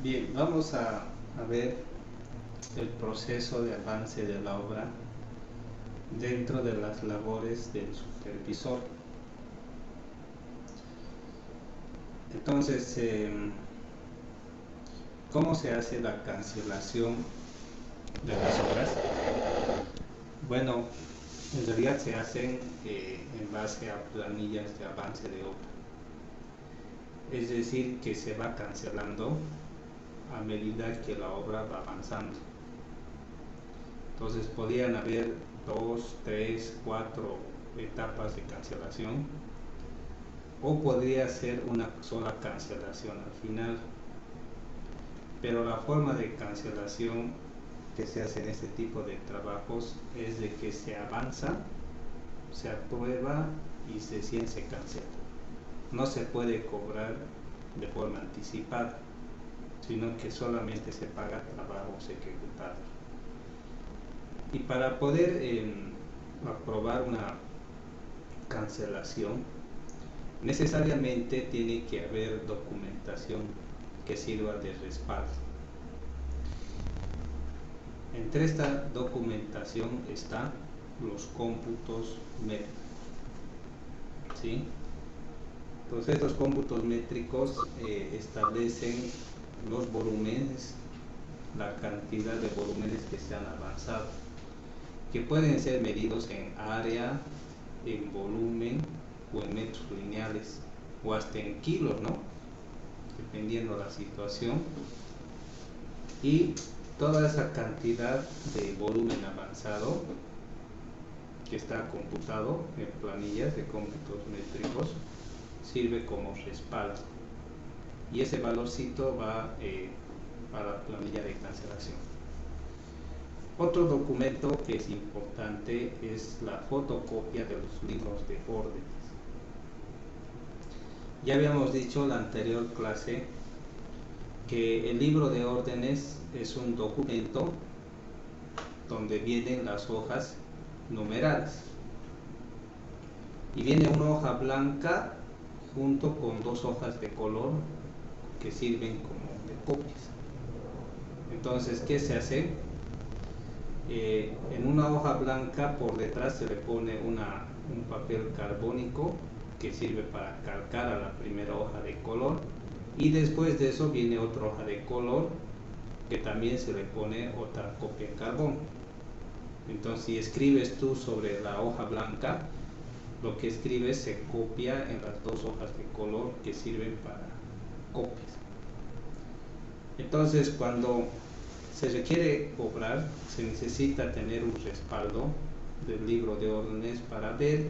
Bien, vamos a ver el proceso de avance de la obra dentro de las labores del supervisor. Entonces, ¿cómo se hace la cancelación de las obras? Bueno, en realidad se hacen en base a planillas de avance de obra. Es decir, que se va cancelando a medida que la obra va avanzando. Entonces podrían haber 2, 3, 4 etapas de cancelación, o podría ser una sola cancelación al final. Pero la forma de cancelación que se hace en este tipo de trabajos es de que se avanza, se aprueba y se cancela. No se puede cobrar de forma anticipada, sino que solamente se paga trabajos ejecutados. Y para poder aprobar una cancelación, necesariamente tiene que haber documentación que sirva de respaldo. Entre esta documentación están los cómputos métricos, ¿sí? Entonces estos cómputos métricos establecen los volúmenes, la cantidad de volúmenes que se han avanzado, que pueden ser medidos en área, en volumen o en metros lineales, o hasta en kilos, ¿no? Dependiendo de la situación. Y toda esa cantidad de volumen avanzado que está computado en planillas de cómputos métricos sirve como respaldo, y ese valorcito va para la planilla de cancelación. Otro documento que es importante es la fotocopia de los libros de órdenes. Ya habíamos dicho en la anterior clase que el libro de órdenes es un documento donde vienen las hojas numeradas, y viene una hoja blanca junto con dos hojas de color que sirven como de copias. Entonces, ¿qué se hace? En una hoja blanca por detrás se le pone un papel carbónico que sirve para calcar a la primera hoja de color, y después de eso viene otra hoja de color que también se le pone otra copia en carbón. Entonces, si escribes tú sobre la hoja blanca, lo que escribes se copia en las dos hojas de color que sirven para copias. Entonces, cuando se requiere cobrar, se necesita tener un respaldo del libro de órdenes para ver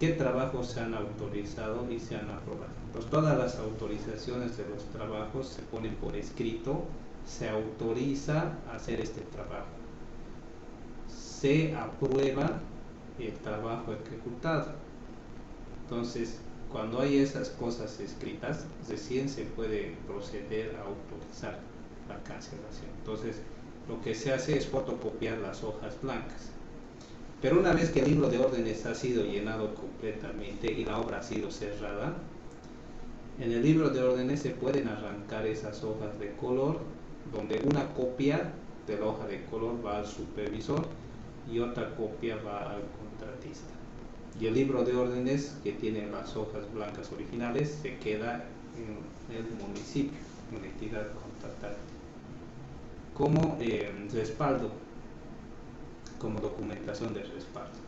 qué trabajos se han autorizado y se han aprobado. Pues todas las autorizaciones de los trabajos se ponen por escrito: se autoriza a hacer este trabajo, se aprueba el trabajo ejecutado. Entonces, cuando hay esas cosas escritas, recién se puede proceder a autorizar la cancelación. Entonces, lo que se hace es fotocopiar las hojas blancas. Pero una vez que el libro de órdenes ha sido llenado completamente y la obra ha sido cerrada, en el libro de órdenes se pueden arrancar esas hojas de color, donde una copia de la hoja de color va al supervisor y otra copia va al contratista. Y el libro de órdenes, que tiene las hojas blancas originales, se queda en el municipio, en la entidad contratante, como respaldo, como documentación de respaldo.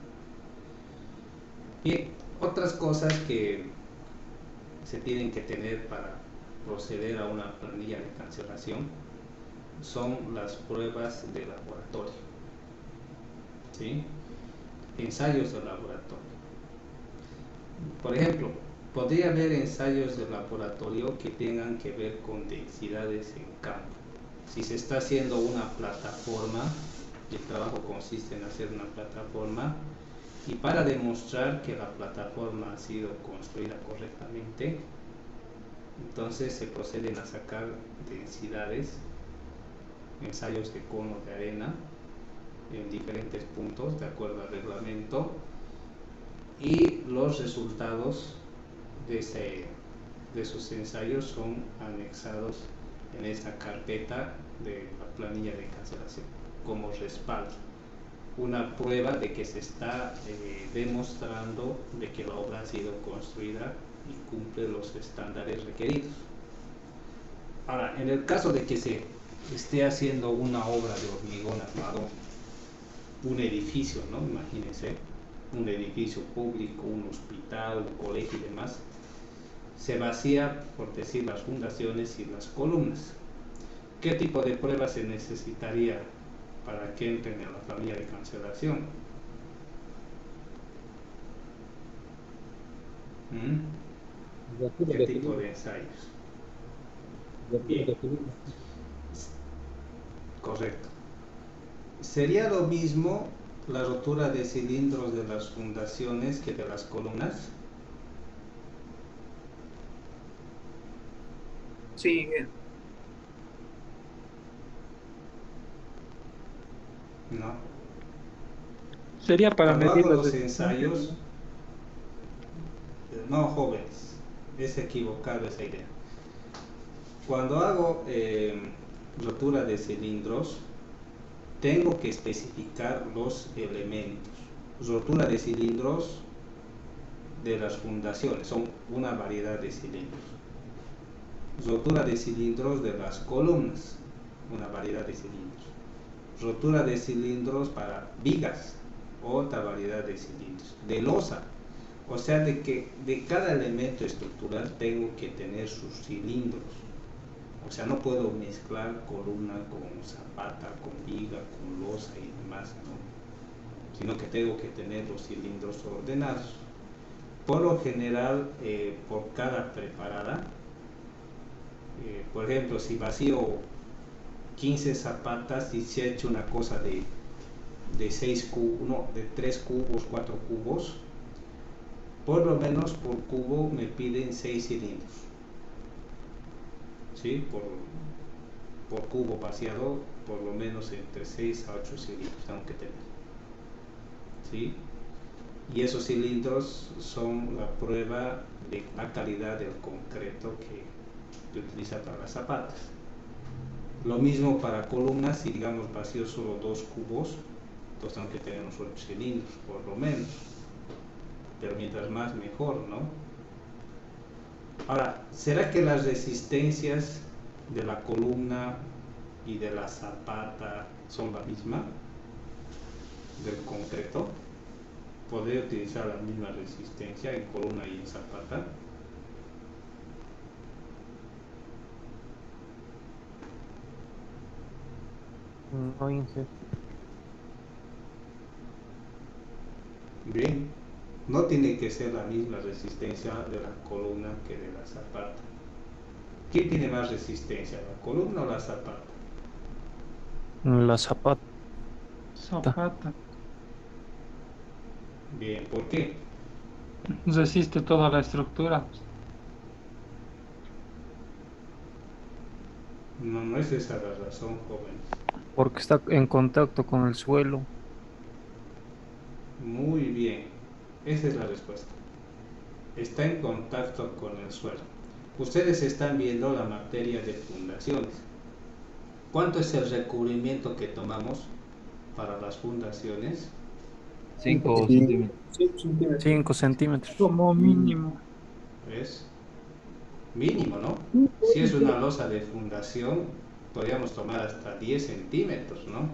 Bien, otras cosas que se tienen que tener para proceder a una planilla de cancelación son las pruebas de laboratorio, ¿sí? Ensayos de laboratorio. Por ejemplo, podría haber ensayos de laboratorio que tengan que ver con densidades en campo. Si se está haciendo una plataforma, el trabajo consiste en hacer una plataforma, y para demostrar que la plataforma ha sido construida correctamente, entonces se proceden a sacar densidades, ensayos de conos de arena en diferentes puntos de acuerdo al reglamento, y los resultados de esos ensayos son anexados en esta carpeta de la planilla de cancelación como respaldo, una prueba de que se está demostrando de que la obra ha sido construida y cumple los estándares requeridos. Ahora, en el caso de que se esté haciendo una obra de hormigón armado, un edificio, ¿no? Imagínense, un edificio público, un hospital, un colegio y demás, se vacía, por decir, las fundaciones y las columnas. ¿Qué tipo de pruebas se necesitaría para que entren en la familia de cancelación? ¿Qué tipo de ensayos? Bien, correcto. ¿Sería lo mismo la rotura de cilindros de las fundaciones que de las columnas? Sí, No. sería para Cuando medir hago las los resistencias, ensayos, ¿no? no, jóvenes, es equivocado esa idea. Cuando hago rotura de cilindros, tengo que especificar los elementos. Rotura de cilindros de las fundaciones, son una variedad de cilindros. Rotura de cilindros de las columnas, una variedad de cilindros. Rotura de cilindros para vigas, otra variedad de cilindros. De losa, o sea, de que de cada elemento estructural tengo que tener sus cilindros. O sea, no puedo mezclar columna con zapata, con viga, con losa y demás, ¿no? Sino que tengo que tener los cilindros ordenados. Por lo general, por cada preparada, por ejemplo, si vacío 15 zapatas y se ha hecho una cosa de 6 cubos, no, de 3 cubos, 4 cubos, por lo menos por cubo me piden 6 cilindros, ¿sí? Por cubo vaciado, por lo menos entre 6 a 8 cilindros tengo que tener, ¿sí? Y esos cilindros son la prueba de la calidad del concreto que utiliza para las zapatas. Lo mismo para columnas, si digamos vacío solo 2 cubos, entonces tengo que tener unos 8 cilindros, por lo menos. Pero mientras más mejor, ¿no? Ahora, ¿será que las resistencias de la columna y de la zapata son la misma del concreto? ¿Podría utilizar la misma resistencia en columna y en zapata? No, Inge. Bien, no tiene que ser la misma resistencia de la columna que de la zapata. ¿Quién tiene más resistencia, la columna o la zapata? La zapata. Zapata. Bien, ¿por qué? Resiste toda la estructura. No, no es esa la razón, joven. Porque está en contacto con el suelo. Muy bien, esa es la respuesta. Está en contacto con el suelo. Ustedes están viendo la materia de fundaciones. ¿Cuánto es el recubrimiento que tomamos para las fundaciones? 5 Sí, centímetros. 5 centímetros. 5 centímetros. Como mínimo. Es mínimo, ¿no? Si es una losa de fundación, podríamos tomar hasta 10 centímetros, ¿no?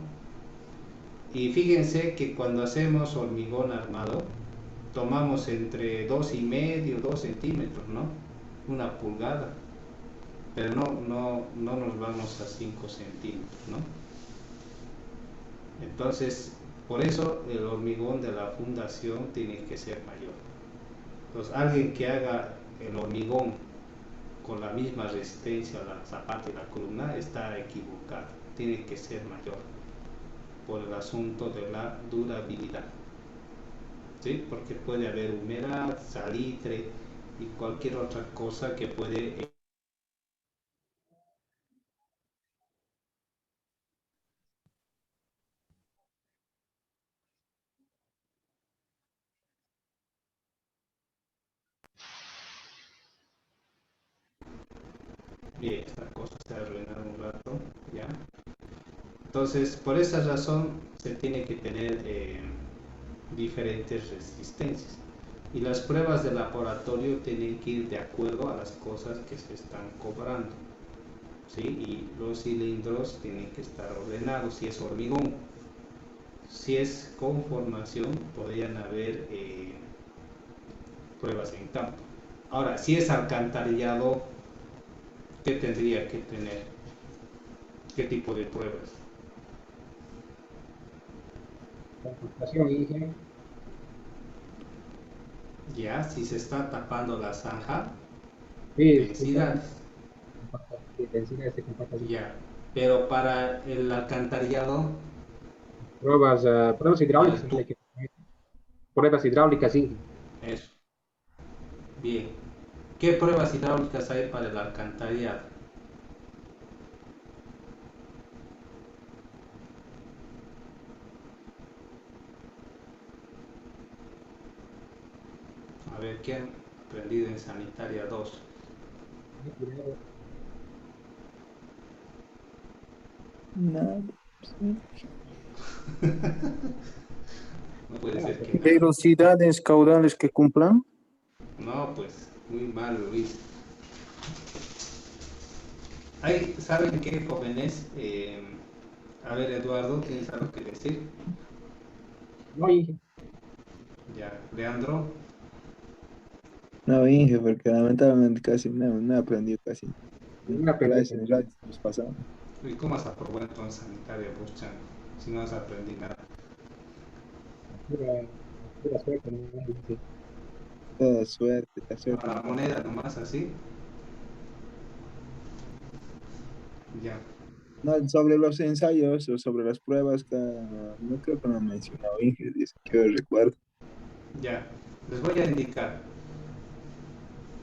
Y fíjense que cuando hacemos hormigón armado, tomamos entre 2,5, 2 centímetros, ¿no? Una pulgada. Pero no nos vamos a 5 centímetros, ¿no? Entonces, por eso el hormigón de la fundación tiene que ser mayor. Entonces, alguien que haga el hormigón con la misma resistencia a la zapata y la columna está equivocado, tiene que ser mayor por el asunto de la durabilidad, ¿sí? Porque puede haber humedad, salitre y cualquier otra cosa que puede. Esta cosa se ha arruinado un rato, ¿ya? Entonces, por esa razón se tiene que tener diferentes resistencias. Y las pruebas de laboratorio tienen que ir de acuerdo a las cosas que se están cobrando, ¿sí? Y los cilindros tienen que estar ordenados. Si es hormigón, si es conformación, podrían haber pruebas en campo. Ahora, si es alcantarillado, ¿qué tendría que tener? ¿Qué tipo de pruebas? Computación, Inge. Ya, si se está tapando la zanja, Sí, densidades. densidades de compactación. Ya, pero para el alcantarillado, Pruebas, pruebas hidráulicas. Para el Pruebas hidráulicas, Inge. eso. Bien. ¿Qué pruebas hidráulicas hay para el alcantarillado? A ver, ¿qué han aprendido en Sanitaria 2? No, sí. No puede ser que nada. Velocidades caudales que cumplan. No, pues, muy mal, Luis. ¿Saben qué, jóvenes? A ver, Eduardo, ¿tienes algo que decir? No, Inge. Ya, Leandro. No, Inge, porque lamentablemente casi no he aprendido casi. Una Gracias, pregunta. gracias, nos pasamos. ¿Y cómo has aprobado entonces Sanitaria, vos, Chan? Si no has aprendido nada. Pura suerte, ¿no? Inge. Toda suerte, la suerte. A la moneda nomás, así. Ya. No, sobre los ensayos o sobre las pruebas, no creo que lo ha mencionado Inge, dice que yo recuerdo. Ya, les voy a indicar.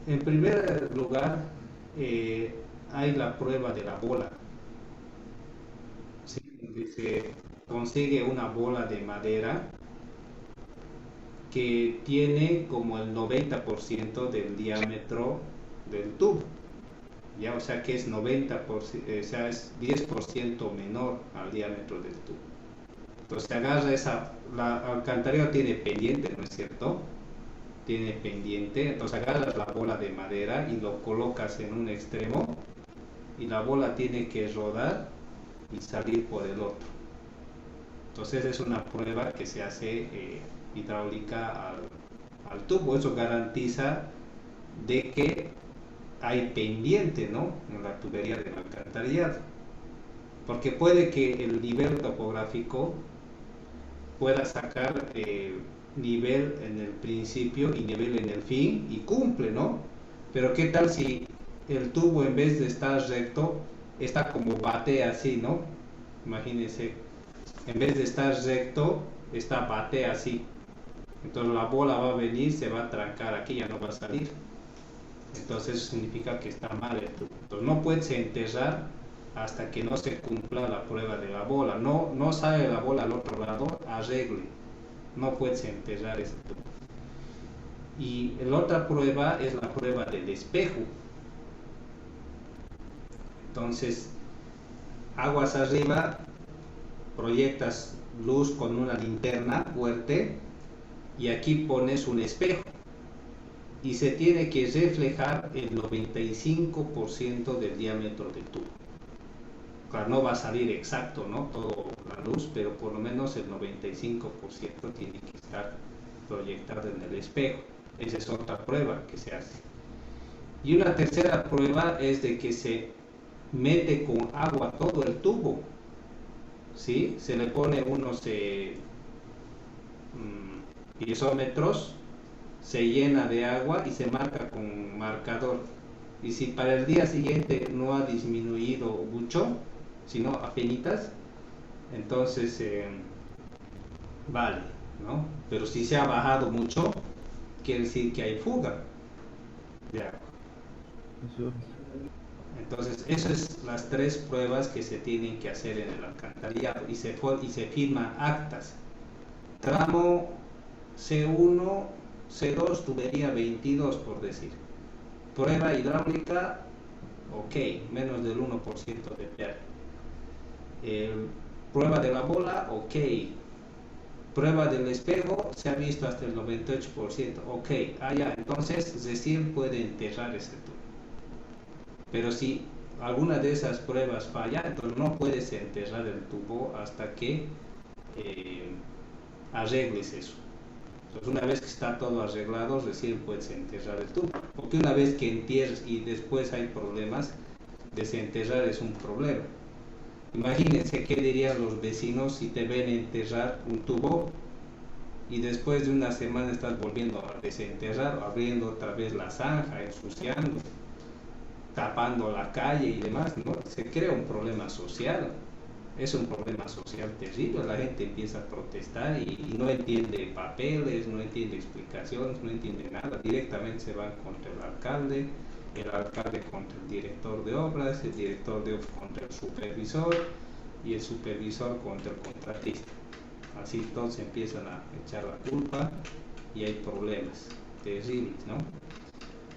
En primer lugar, hay la prueba de la bola. ¿Sí? Donde se consigue una bola de madera que tiene como el 90% del diámetro del tubo. Ya, o sea que es 90%, o sea, es 10% menor al diámetro del tubo. Entonces agarra la alcantarilla tiene pendiente, ¿no es cierto? Tiene pendiente, entonces agarras la bola de madera y lo colocas en un extremo y la bola tiene que rodar y salir por el otro. Entonces es una prueba que se hace hidráulica al tubo. Eso garantiza de que hay pendiente, ¿no?, en la tubería del alcantarillado, porque puede que el nivel topográfico pueda sacar nivel en el principio y nivel en el fin y cumple, ¿no? Pero qué tal si el tubo, en vez de estar recto, está como bate así, ¿no? Imagínense, en vez de estar recto, está bate así. Entonces la bola va a venir, se va a trancar aquí, ya no va a salir. Entonces eso significa que está mal el tubo. Entonces no puedes enterrar hasta que no se cumpla la prueba de la bola. No sale la bola al otro lado, arregle. No puedes enterrar ese tubo. Y la otra prueba es la prueba del espejo. Entonces, aguas arriba, proyectas luz con una linterna fuerte y aquí pones un espejo. Y se tiene que reflejar el 95% del diámetro del tubo. Claro, no va a salir exacto, ¿no?, toda la luz, pero por lo menos el 95% tiene que estar proyectado en el espejo. Esa es otra prueba que se hace. Y una tercera prueba es de que se mete con agua todo el tubo, ¿sí? Se le pone unos piezómetros, se llena de agua y se marca con marcador. Y si para el día siguiente no ha disminuido mucho, sino apenitas, entonces vale, ¿no? Pero si se ha bajado mucho, quiere decir que hay fuga de agua. Entonces, esas son las tres pruebas que se tienen que hacer en el alcantarillado y se firman actas. Tramo C1, C2, tubería 22, por decir. Prueba hidráulica ok, menos del 1% de pérdida. Prueba de la bola, ok. Prueba del espejo, se ha visto hasta el 98%, ok, ya, entonces recién puede enterrar ese tubo. Pero si alguna de esas pruebas falla, entonces no puedes enterrar el tubo hasta que arregles eso. Entonces una vez que está todo arreglado, recién puedes enterrar el tubo. Porque una vez que entierres y después hay problemas, desenterrar es un problema. Imagínense qué dirían los vecinos si te ven enterrar un tubo y después de una semana estás volviendo a desenterrar, abriendo otra vez la zanja, ensuciando, tapando la calle y demás, ¿no? Se crea un problema social. Es un problema social terrible. La gente empieza a protestar y no entiende papeles, no entiende explicaciones, no entiende nada. Directamente se van contra el alcalde contra el director de obras, el director de obras contra el supervisor y el supervisor contra el contratista. Así todos empiezan a echar la culpa y hay problemas terribles, ¿no?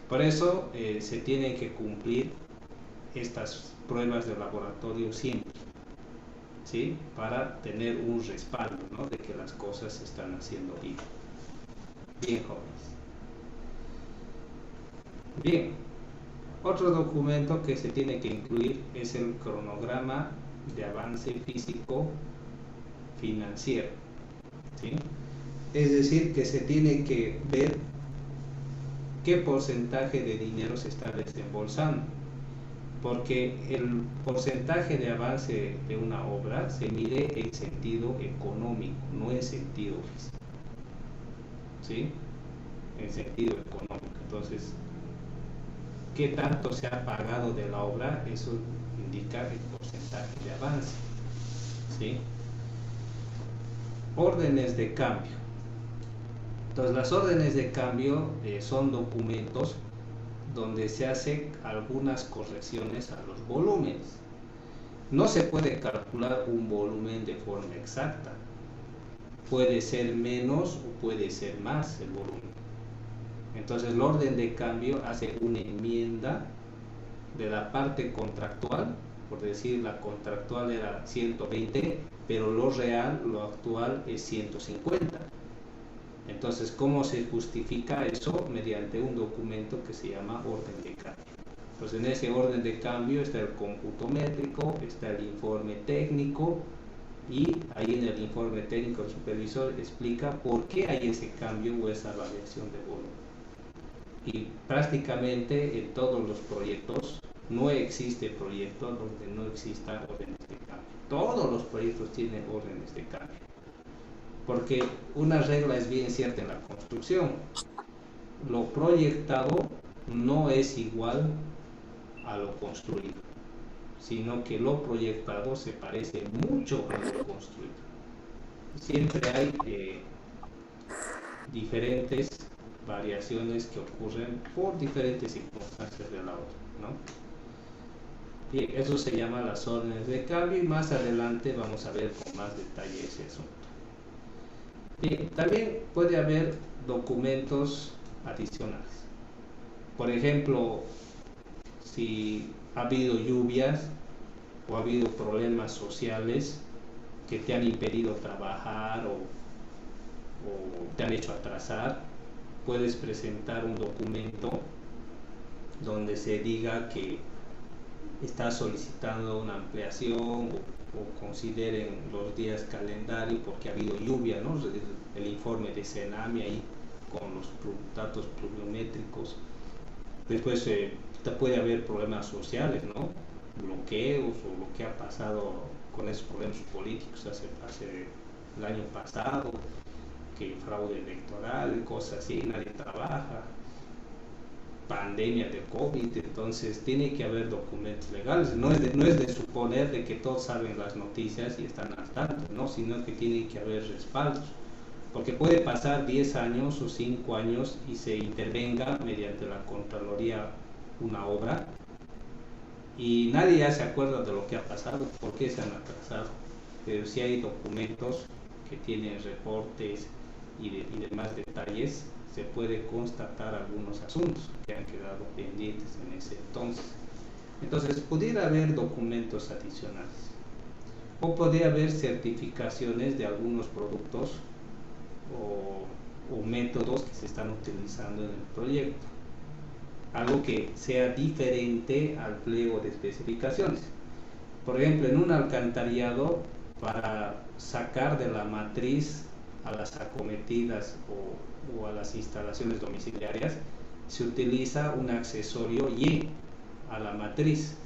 Por eso se tienen que cumplir estas pruebas de laboratorio siempre, ¿sí? Para tener un respaldo, ¿no? De que las cosas se están haciendo bien. Bien, jóvenes. Bien. Otro documento que se tiene que incluir es el cronograma de avance físico financiero, ¿sí? Es decir, que se tiene que ver qué porcentaje de dinero se está desembolsando, porque el porcentaje de avance de una obra se mide en sentido económico, no en sentido físico, ¿sí? En sentido económico. Entonces, qué tanto se ha pagado de la obra, eso indica el porcentaje de avance, ¿sí? Órdenes de cambio. Entonces las órdenes de cambio son documentos donde se hacen algunas correcciones a los volúmenes. No se puede calcular un volumen de forma exacta. Puede ser menos o puede ser más el volumen. Entonces el orden de cambio hace una enmienda de la parte contractual, por decir la contractual era 120, pero lo real, lo actual es 150. Entonces, ¿cómo se justifica eso? Mediante un documento que se llama orden de cambio. Entonces en ese orden de cambio está el cómputo métrico, está el informe técnico, y ahí en el informe técnico el supervisor explica por qué hay ese cambio o esa variación de volumen. Y prácticamente en todos los proyectos no existe proyecto donde no exista órdenes de cambio. Todos los proyectos tienen órdenes de cambio, porque una regla es bien cierta en la construcción: lo proyectado no es igual a lo construido, sino que lo proyectado se parece mucho a lo construido. Siempre hay diferentes variaciones que ocurren por diferentes circunstancias de la obra, ¿no? Bien, eso se llama las órdenes de cambio y más adelante vamos a ver con más detalle ese asunto. Bien, también puede haber documentos adicionales. Por ejemplo, si ha habido lluvias o ha habido problemas sociales que te han impedido trabajar o te han hecho atrasar, puedes presentar un documento donde se diga que estás solicitando una ampliación o consideren los días calendario porque ha habido lluvia, ¿no? El informe de Senami ahí con los datos pluviométricos. Después puede haber problemas sociales, ¿no? Bloqueos o lo que ha pasado con esos problemas políticos hace el año pasado, que fraude electoral, cosas así, nadie trabaja, pandemia de COVID. Entonces tiene que haber documentos legales. No es de suponer de que todos saben las noticias y están al tanto, ¿no? Sino que tiene que haber respaldos, porque puede pasar 10 años o 5 años y se intervenga mediante la Contraloría una obra y nadie ya se acuerda de lo que ha pasado, por qué se han atrasado. Pero si hay documentos que tienen reportes y demás detalles, se puede constatar algunos asuntos que han quedado pendientes en ese entonces. Entonces, pudiera haber documentos adicionales o podría haber certificaciones de algunos productos o métodos que se están utilizando en el proyecto, algo que sea diferente al pliego de especificaciones. Por ejemplo, en un alcantarillado, para sacar de la matriz a las acometidas o a las instalaciones domiciliarias, se utiliza un accesorio Y a la matriz.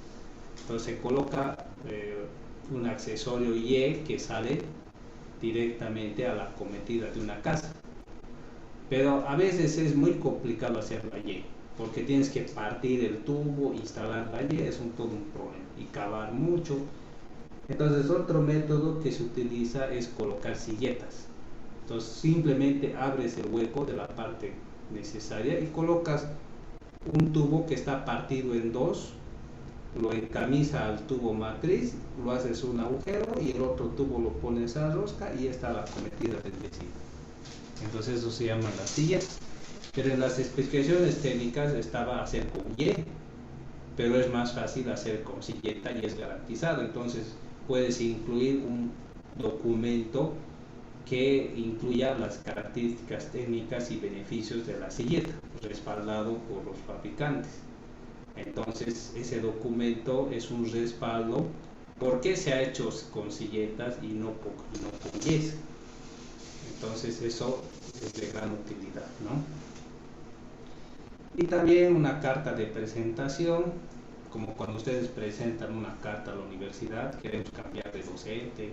Entonces se coloca un accesorio Y que sale directamente a la acometida de una casa. Pero a veces es muy complicado hacerlo la Y, porque tienes que partir el tubo, instalar la Y, es todo un problema, y cavar mucho. Entonces otro método que se utiliza es colocar silletas. Entonces simplemente abres el hueco de la parte necesaria y colocas un tubo que está partido en dos, lo encamisa al tubo matriz, lo haces un agujero y el otro tubo lo pones a rosca y está la acometida del vecino. Entonces eso se llama las sillas. Pero en las especificaciones técnicas estaba hacer con Y, pero es más fácil hacer con silleta y es garantizado. Entonces puedes incluir un documento que incluya las características técnicas y beneficios de la silleta, respaldado por los fabricantes. Entonces ese documento es un respaldo porque se ha hecho con silletas y no con yes. Entonces eso es de gran utilidad, ¿no? Y también una carta de presentación, como cuando ustedes presentan una carta a la universidad, queremos cambiar de docente,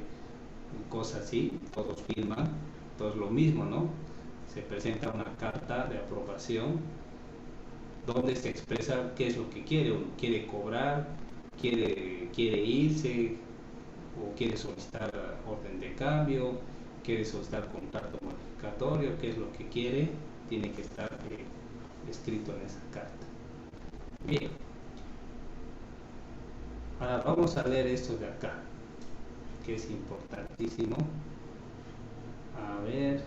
cosas así, todos firman, todos lo mismo, ¿no? Se presenta una carta de aprobación donde se expresa qué es lo que quiere, uno quiere cobrar, quiere irse, o quiere solicitar orden de cambio, quiere solicitar contrato modificatorio, qué es lo que quiere, tiene que estar escrito en esa carta. Bien, ahora vamos a leer esto de acá, que es importantísimo. A ver,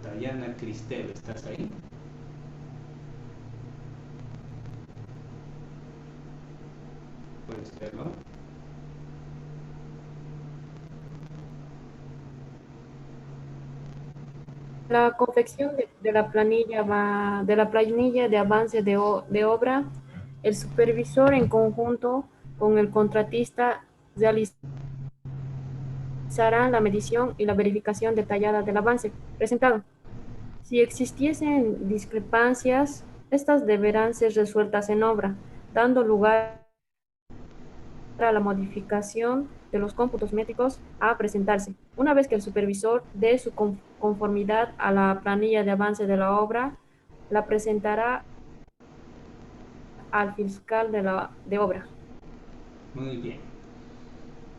Dayana Cristel, ¿estás ahí? Puede ser, ¿no? La confección de la planilla de avance de obra, el supervisor en conjunto con el contratista realizarán la medición y la verificación detallada del avance presentado. Si existiesen discrepancias, estas deberán ser resueltas en obra, dando lugar a la modificación de los cómputos métricos a presentarse. Una vez que el supervisor dé su conformidad a la planilla de avance de la obra, la presentará al fiscal de obra. Muy bien.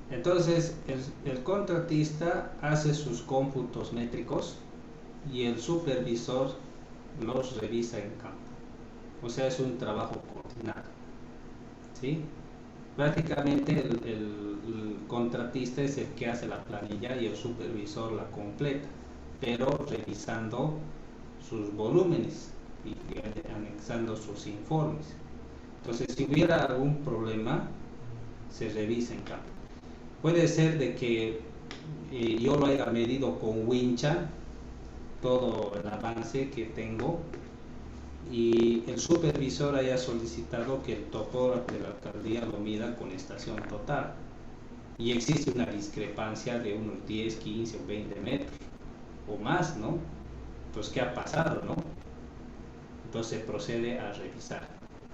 Entonces, el contratista hace sus cómputos métricos y el supervisor los revisa en campo. O sea, es un trabajo coordinado, ¿sí? Prácticamente el contratista es el que hace la planilla y el supervisor la completa, pero revisando sus volúmenes y anexando sus informes. Entonces, si hubiera algún problema, se revisa en campo. Puede ser de que yo lo haya medido con wincha, todo el avance que tengo, y el supervisor haya solicitado que el topógrafo de la alcaldía lo mida con estación total, y existe una discrepancia de unos 10, 15 o 20 metros o más, ¿no? Entonces, ¿qué ha pasado, no? Entonces se procede a revisar.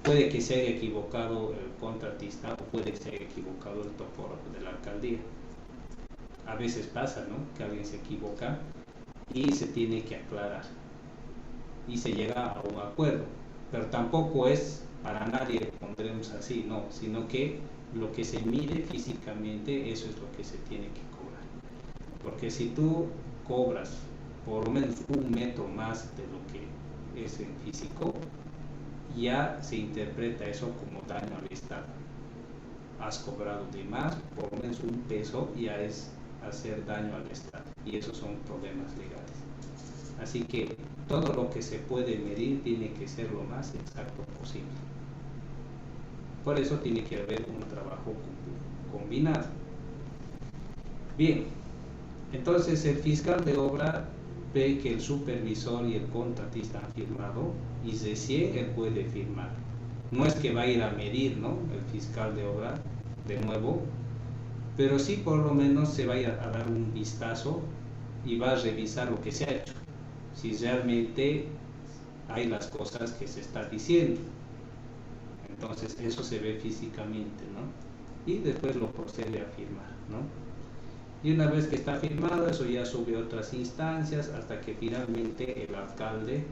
Puede que se haya equivocado el contratista o puede que se haya equivocado el topógrafo de la alcaldía. A veces pasa, ¿no? Que alguien se equivoca y se tiene que aclarar y se llega a un acuerdo, pero tampoco es para nadie, pondremos así, no, sino que lo que se mide físicamente, eso es lo que se tiene que cobrar. Porque si tú cobras por lo menos 1 metro más de lo que es en físico, ya se interpreta eso como daño al Estado. Has cobrado de más, por lo menos 1 peso ya es hacer daño al Estado, y esos son problemas legales. Así que todo lo que se puede medir tiene que ser lo más exacto posible. Por eso tiene que haber un trabajo combinado. Bien, entonces el fiscal de obra ve que el supervisor y el contratista han firmado y recién él puede firmar. No es que va a ir a medir, ¿no?, el fiscal de obra de nuevo, pero sí por lo menos se va a ir a dar un vistazo y va a revisar lo que se ha hecho, si realmente hay las cosas que se está diciendo. Entonces eso se ve físicamente, ¿no? Y después lo procede a firmar, ¿no? Y una vez que está firmado, eso ya sube a otras instancias hasta que finalmente el alcalde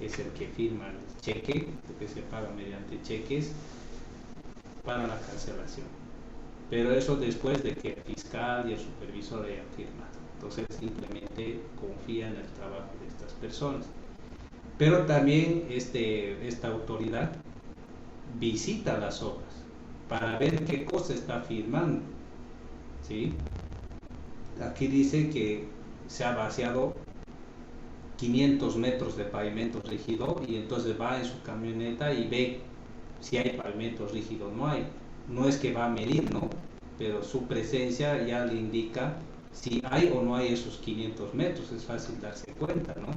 es el que firma el cheque, porque se paga mediante cheques para la cancelación. Pero eso después de que el fiscal y el supervisor hayan firmado. Entonces simplemente confía en el trabajo de estas personas. Pero también esta autoridad visita las obras para ver qué cosa está firmando, ¿sí? Aquí dice que se ha vaciado 500 metros de pavimento rígido y entonces va en su camioneta y ve si hay pavimento rígido o no hay. No es que va a medir, ¿no?, pero su presencia ya le indica si hay o no hay esos 500 metros. Es fácil darse cuenta, ¿no?,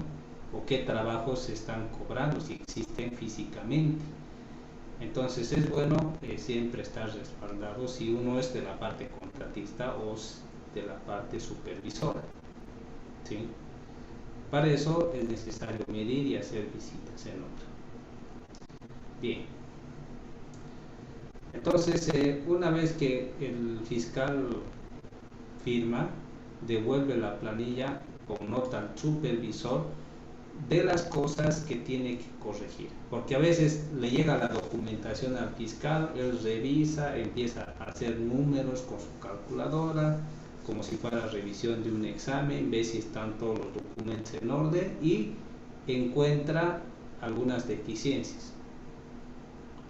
o qué trabajos se están cobrando, si existen físicamente. Entonces es bueno siempre estar respaldado si uno es de la parte contratista o de la parte supervisora, ¿sí? Para eso es necesario medir y hacer visitas en obra. Bien, entonces una vez que el fiscal firma, devuelve la planilla con nota al supervisor de las cosas que tiene que corregir, porque a veces le llega la documentación al fiscal, él revisa, empieza a hacer números con su calculadora, como si fuera revisión de un examen, ve si están todos los documentos en orden y encuentra algunas deficiencias.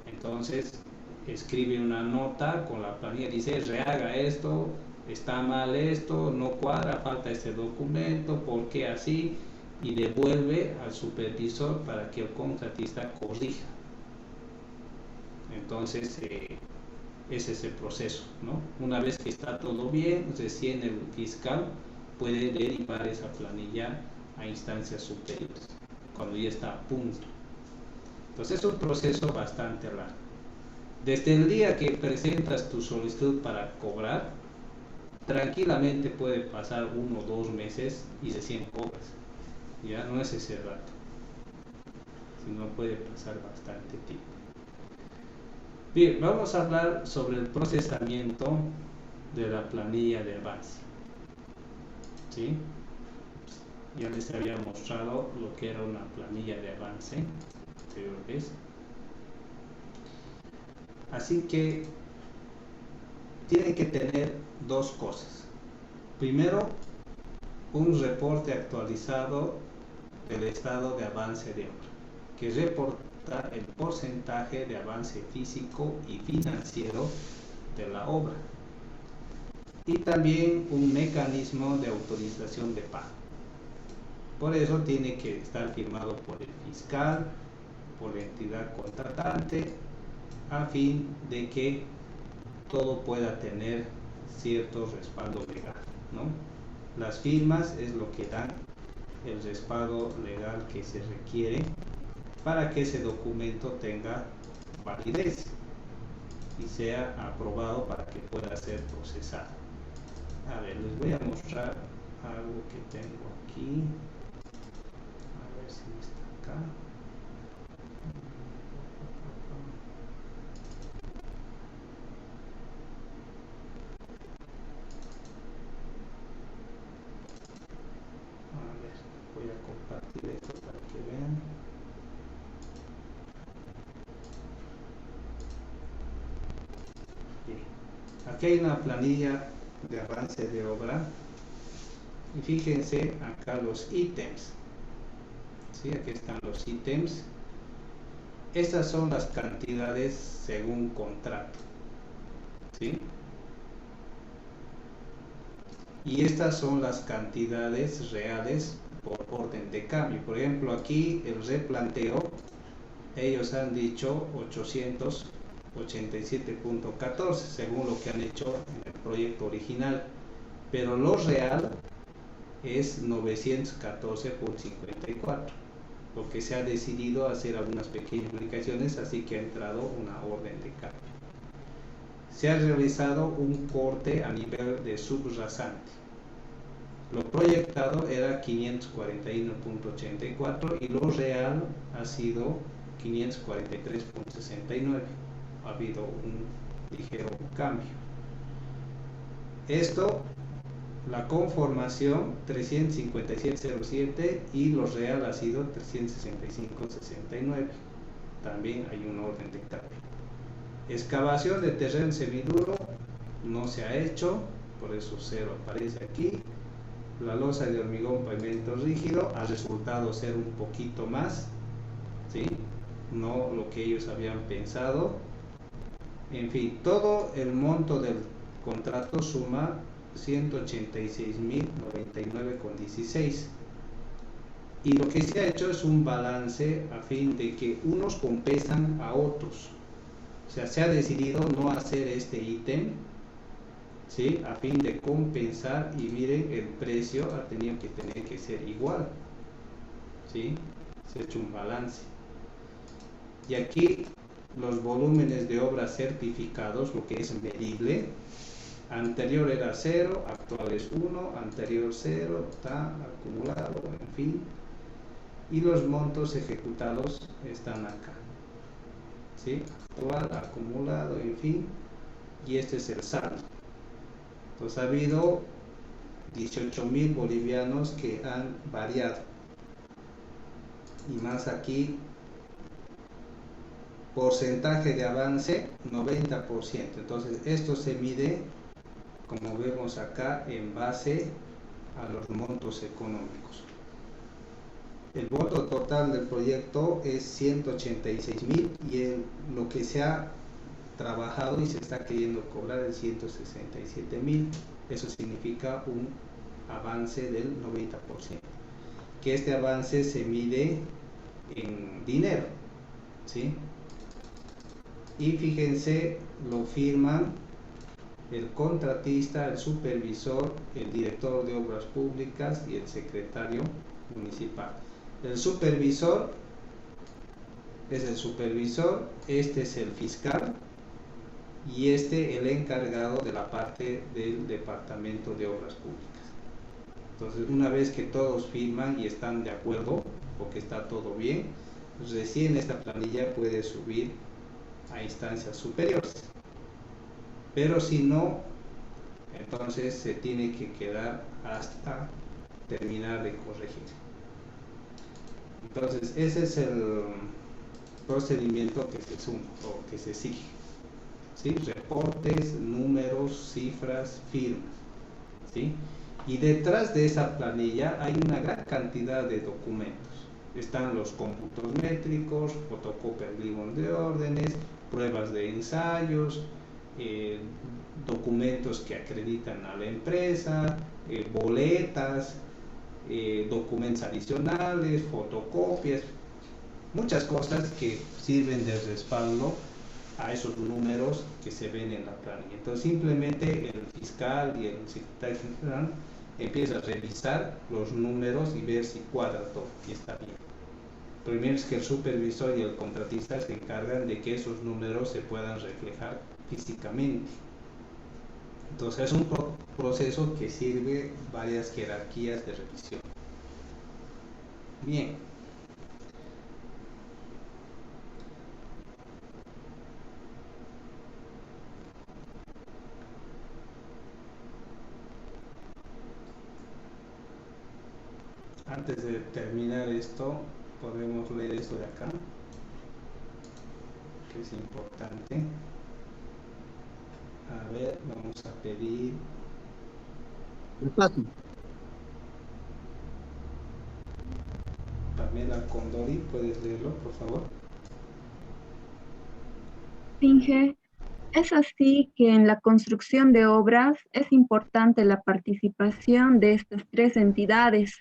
Entonces escribe una nota con la planilla, dice: rehaga esto, está mal esto, no cuadra, falta este documento, ¿por qué así? Y devuelve al supervisor para que el contratista corrija. Entonces ese es el proceso, ¿no? Una vez que está todo bien, recién el fiscal puede derivar esa planilla a instancias superiores, cuando ya está a punto. Entonces es un proceso bastante largo. Desde el día que presentas tu solicitud para cobrar, tranquilamente puede pasar 1 o 2 meses y recién cobras. Ya no es ese rato, sino puede pasar bastante tiempo. Bien, vamos a hablar sobre el procesamiento de la planilla de avance, ¿sí? Ya les había mostrado lo que era una planilla de avance anterior vez. Así que tiene que tener 2 cosas. Primero, un reporte actualizado del estado de avance de obra, que reporta el porcentaje de avance físico y financiero de la obra, y también un mecanismo de autorización de pago. Por eso tiene que estar firmado por el fiscal, por la entidad contratante, a fin de que todo pueda tener cierto respaldo legal, ¿no? Las firmas es lo que dan el respaldo legal que se requiere para que ese documento tenga validez y sea aprobado para que pueda ser procesado. A ver, les voy a mostrar algo que tengo aquí. A ver si está acá. A ver, voy a compartir esto para que vean. Bien. Aquí hay una planilla de avance de obra y fíjense acá los ítems, ¿sí? Aquí están los ítems. Estas son las cantidades según contrato, ¿sí? Y estas son las cantidades reales por orden de cambio. Por ejemplo, aquí el replanteo, ellos han dicho 800 87.14 según lo que han hecho en el proyecto original, pero lo real es 914.54. Lo que se ha decidido hacer algunas pequeñas modificaciones, así que ha entrado una orden de cambio. Se ha realizado un corte a nivel de subrasante. Lo proyectado era 541.84 y lo real ha sido 543.69. Ha habido un ligero cambio. Esto, la conformación 357.07 y lo real ha sido 365.69. También hay un orden de cambio. Excavación de terreno semiduro no se ha hecho, por eso 0 aparece aquí. La losa de hormigón pavimento rígido ha resultado ser un poquito más, ¿sí? No lo que ellos habían pensado. En fin, todo el monto del contrato suma 186.099,16, y lo que se ha hecho es un balance a fin de que unos compensan a otros. O sea, se ha decidido no hacer este ítem, ¿sí? A fin de compensar, y miren, el precio ha tenido que tener que ser igual, ¿sí? Se ha hecho un balance. Y aquí los volúmenes de obras certificados, lo que es medible, anterior era 0, actual es 1, anterior 0, está acumulado, en fin. Y los montos ejecutados están acá, ¿sí? Actual, acumulado, en fin. Y este es el saldo. Entonces ha habido 18.000 bolivianos que han variado. Y más aquí, porcentaje de avance 90%. Entonces esto se mide, como vemos acá, en base a los montos económicos. El monto total del proyecto es 186.000 y lo que se ha trabajado y se está queriendo cobrar es 167.000. Eso significa un avance del 90%. Que este avance se mide en dinero, ¿sí? Y fíjense, lo firman el contratista, el supervisor, el director de obras públicas y el secretario municipal. El supervisor es el supervisor, este es el fiscal y este el encargado de la parte del departamento de obras públicas. Entonces, una vez que todos firman y están de acuerdo, porque está todo bien, recién esta planilla puede subir a instancias superiores. Pero si no, entonces se tiene que quedar hasta terminar de corregir. Entonces ese es el procedimiento que se suma o que se sigue, ¿sí? Reportes, números, cifras, firmas, ¿sí? Y detrás de esa planilla hay una gran cantidad de documentos. Están los cómputos métricos, fotocopias libros de órdenes, pruebas de ensayos, documentos que acreditan a la empresa, boletas, documentos adicionales, fotocopias, muchas cosas que sirven de respaldo a esos números que se ven en la planilla. Entonces simplemente el fiscal y el secretario general empieza a revisar los números y ver si cuadra todo y está bien. Primero es que el supervisor y el contratista se encargan de que esos números se puedan reflejar físicamente. Entonces es un proceso que sirve varias jerarquías de revisión. Bien. Antes de terminar esto, podemos leer esto de acá, que es importante. A ver, vamos a pedir. Pamela Condori, ¿puedes leerlo, por favor? Inge, es así que en la construcción de obras es importante la participación de estas tres entidades,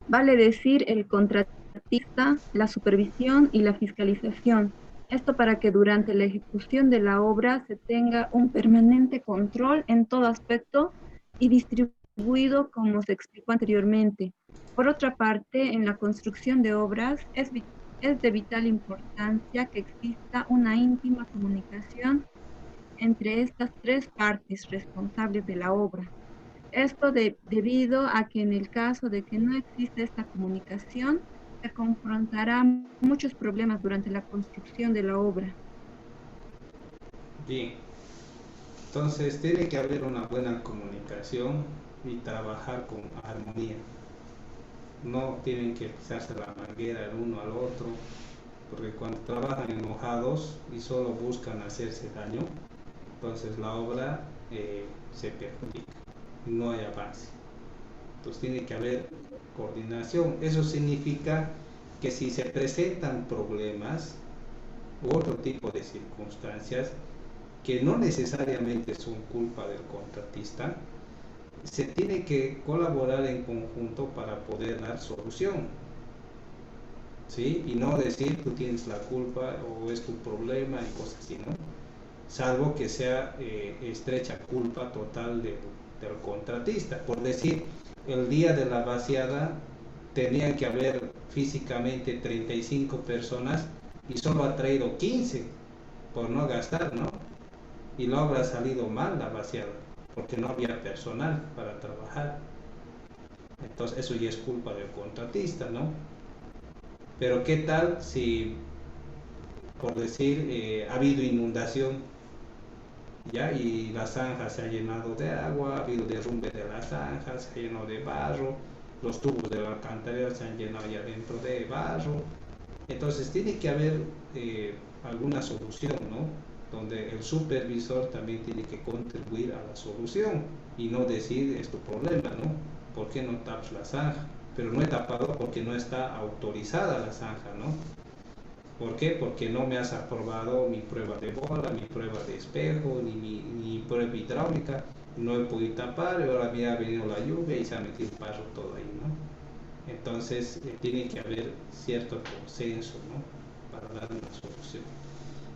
vale decir el contratista, la supervisión y la fiscalización, Esto para que durante la ejecución de la obra se tenga un permanente control en todo aspecto y distribuido como se explicó anteriormente. Por otra parte, en la construcción de obras es de vital importancia que exista una íntima comunicación entre estas tres partes responsables de la obra. Esto debido a que en el caso de que no existe esta comunicación, se confrontarán muchos problemas durante la construcción de la obra. Bien, entonces tiene que haber una buena comunicación y trabajar con armonía. No tienen que pisarse la manguera el uno al otro, porque cuando trabajan enojados y solo buscan hacerse daño, entonces la obra se perjudica, no hay avance. Entonces tiene que haber coordinación. Eso significa que si se presentan problemas u otro tipo de circunstancias que no necesariamente son culpa del contratista, se tiene que colaborar en conjunto para poder dar solución, ¿sí? Y no decir tú tienes la culpa o es tu problema y cosas así, ¿no? Salvo que sea estrecha culpa total del contratista. Por decir, el día de la vaciada tenían que haber físicamente 35 personas y solo ha traído 15 por no gastar, ¿no? Y no habrá salido mal la vaciada porque no había personal para trabajar. Entonces eso ya es culpa del contratista, ¿no? Pero ¿qué tal si, por decir, ha habido inundación, ¿ya? Y la zanja se ha llenado de agua, ha habido derrumbe de la zanja, se ha llenado de barro, los tubos de la alcantarilla se han llenado ya dentro de barro. Entonces tiene que haber alguna solución, ¿no? Donde el supervisor también tiene que contribuir a la solución y no decir es tu problema, ¿no? ¿Por qué no tapas la zanja? Pero no he tapado porque no está autorizada la zanja, ¿no? ¿Por qué? Porque no me has aprobado mi prueba de bola, mi prueba de espejo, ni mi prueba hidráulica. No he podido tapar y ahora me ha venido la lluvia y se ha metido barro todo ahí, ¿no? Entonces tiene que haber cierto consenso, ¿no? Para dar una solución.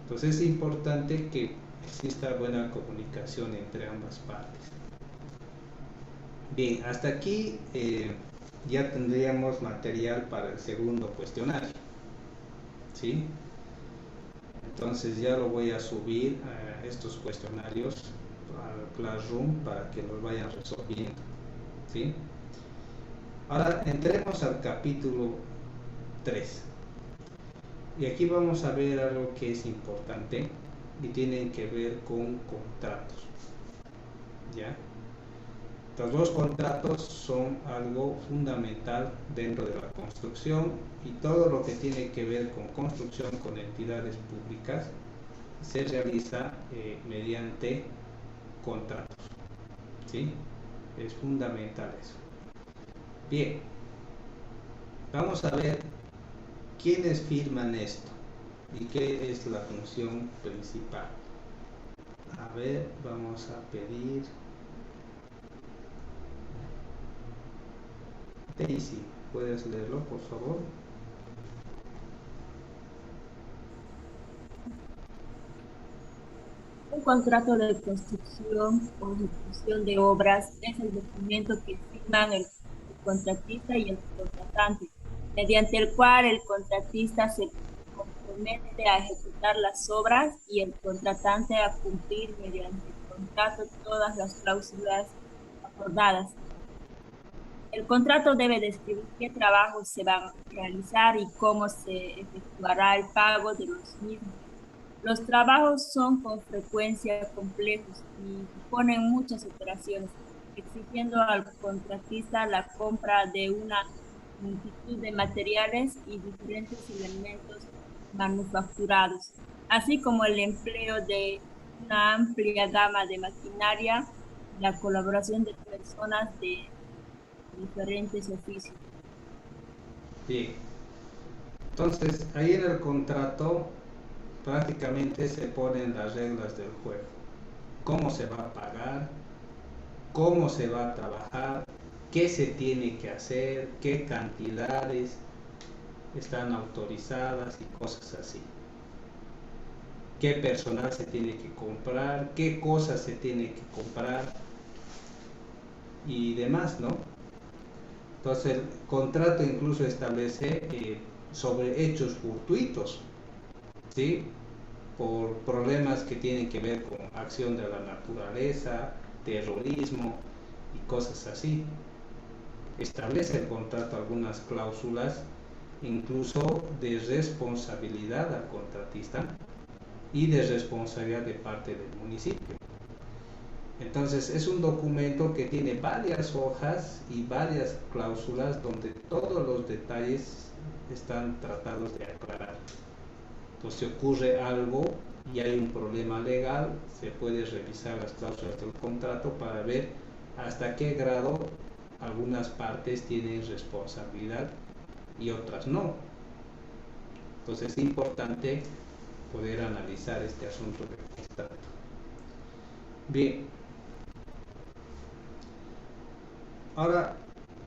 Entonces es importante que exista buena comunicación entre ambas partes. Bien, hasta aquí ya tendríamos material para el segundo cuestionario, ¿sí? Entonces ya lo voy a subir a estos cuestionarios al Classroom para que los vayan resolviendo, ¿sí? Ahora entremos al capítulo 3. Y aquí vamos a ver algo que es importante y tiene que ver con contratos, ¿ya? Los contratos son algo fundamental dentro de la construcción y todo lo que tiene que ver con construcción con entidades públicas se realiza mediante contratos, ¿sí? Es fundamental eso. Bien, vamos a ver quiénes firman esto y qué es la función principal. A ver, vamos a pedir Daisy, ¿puedes leerlo, por favor? Un contrato de construcción o ejecución de obras es el documento que firman el contratista y el contratante, mediante el cual el contratista se compromete a ejecutar las obras y el contratante a cumplir mediante el contrato todas las cláusulas acordadas. El contrato debe describir qué trabajos se van a realizar y cómo se efectuará el pago de los mismos. Los trabajos son con frecuencia complejos y suponen muchas operaciones, exigiendo al contratista la compra de una multitud de materiales y diferentes elementos manufacturados, así como el empleo de una amplia gama de maquinaria y la colaboración de personas de diferentes oficios. Bien, entonces ahí en el contrato prácticamente se ponen las reglas del juego, cómo se va a pagar, cómo se va a trabajar, qué se tiene que hacer, qué cantidades están autorizadas y cosas así. qué personal se tiene que comprar, qué cosas se tiene que comprar y demás, ¿no? Entonces el contrato incluso establece sobre hechos fortuitos, ¿sí? Por problemas que tienen que ver con acción de la naturaleza, terrorismo y cosas así. Establece el contrato algunas cláusulas incluso de responsabilidad al contratista y de responsabilidad de parte del municipio. Entonces es un documento que tiene varias hojas y varias cláusulas donde todos los detalles están tratados de aclarar. Entonces si ocurre algo y hay un problema legal, se puede revisar las cláusulas del contrato para ver hasta qué grado algunas partes tienen responsabilidad y otras no. Entonces es importante poder analizar este asunto del contrato. Bien. Ahora,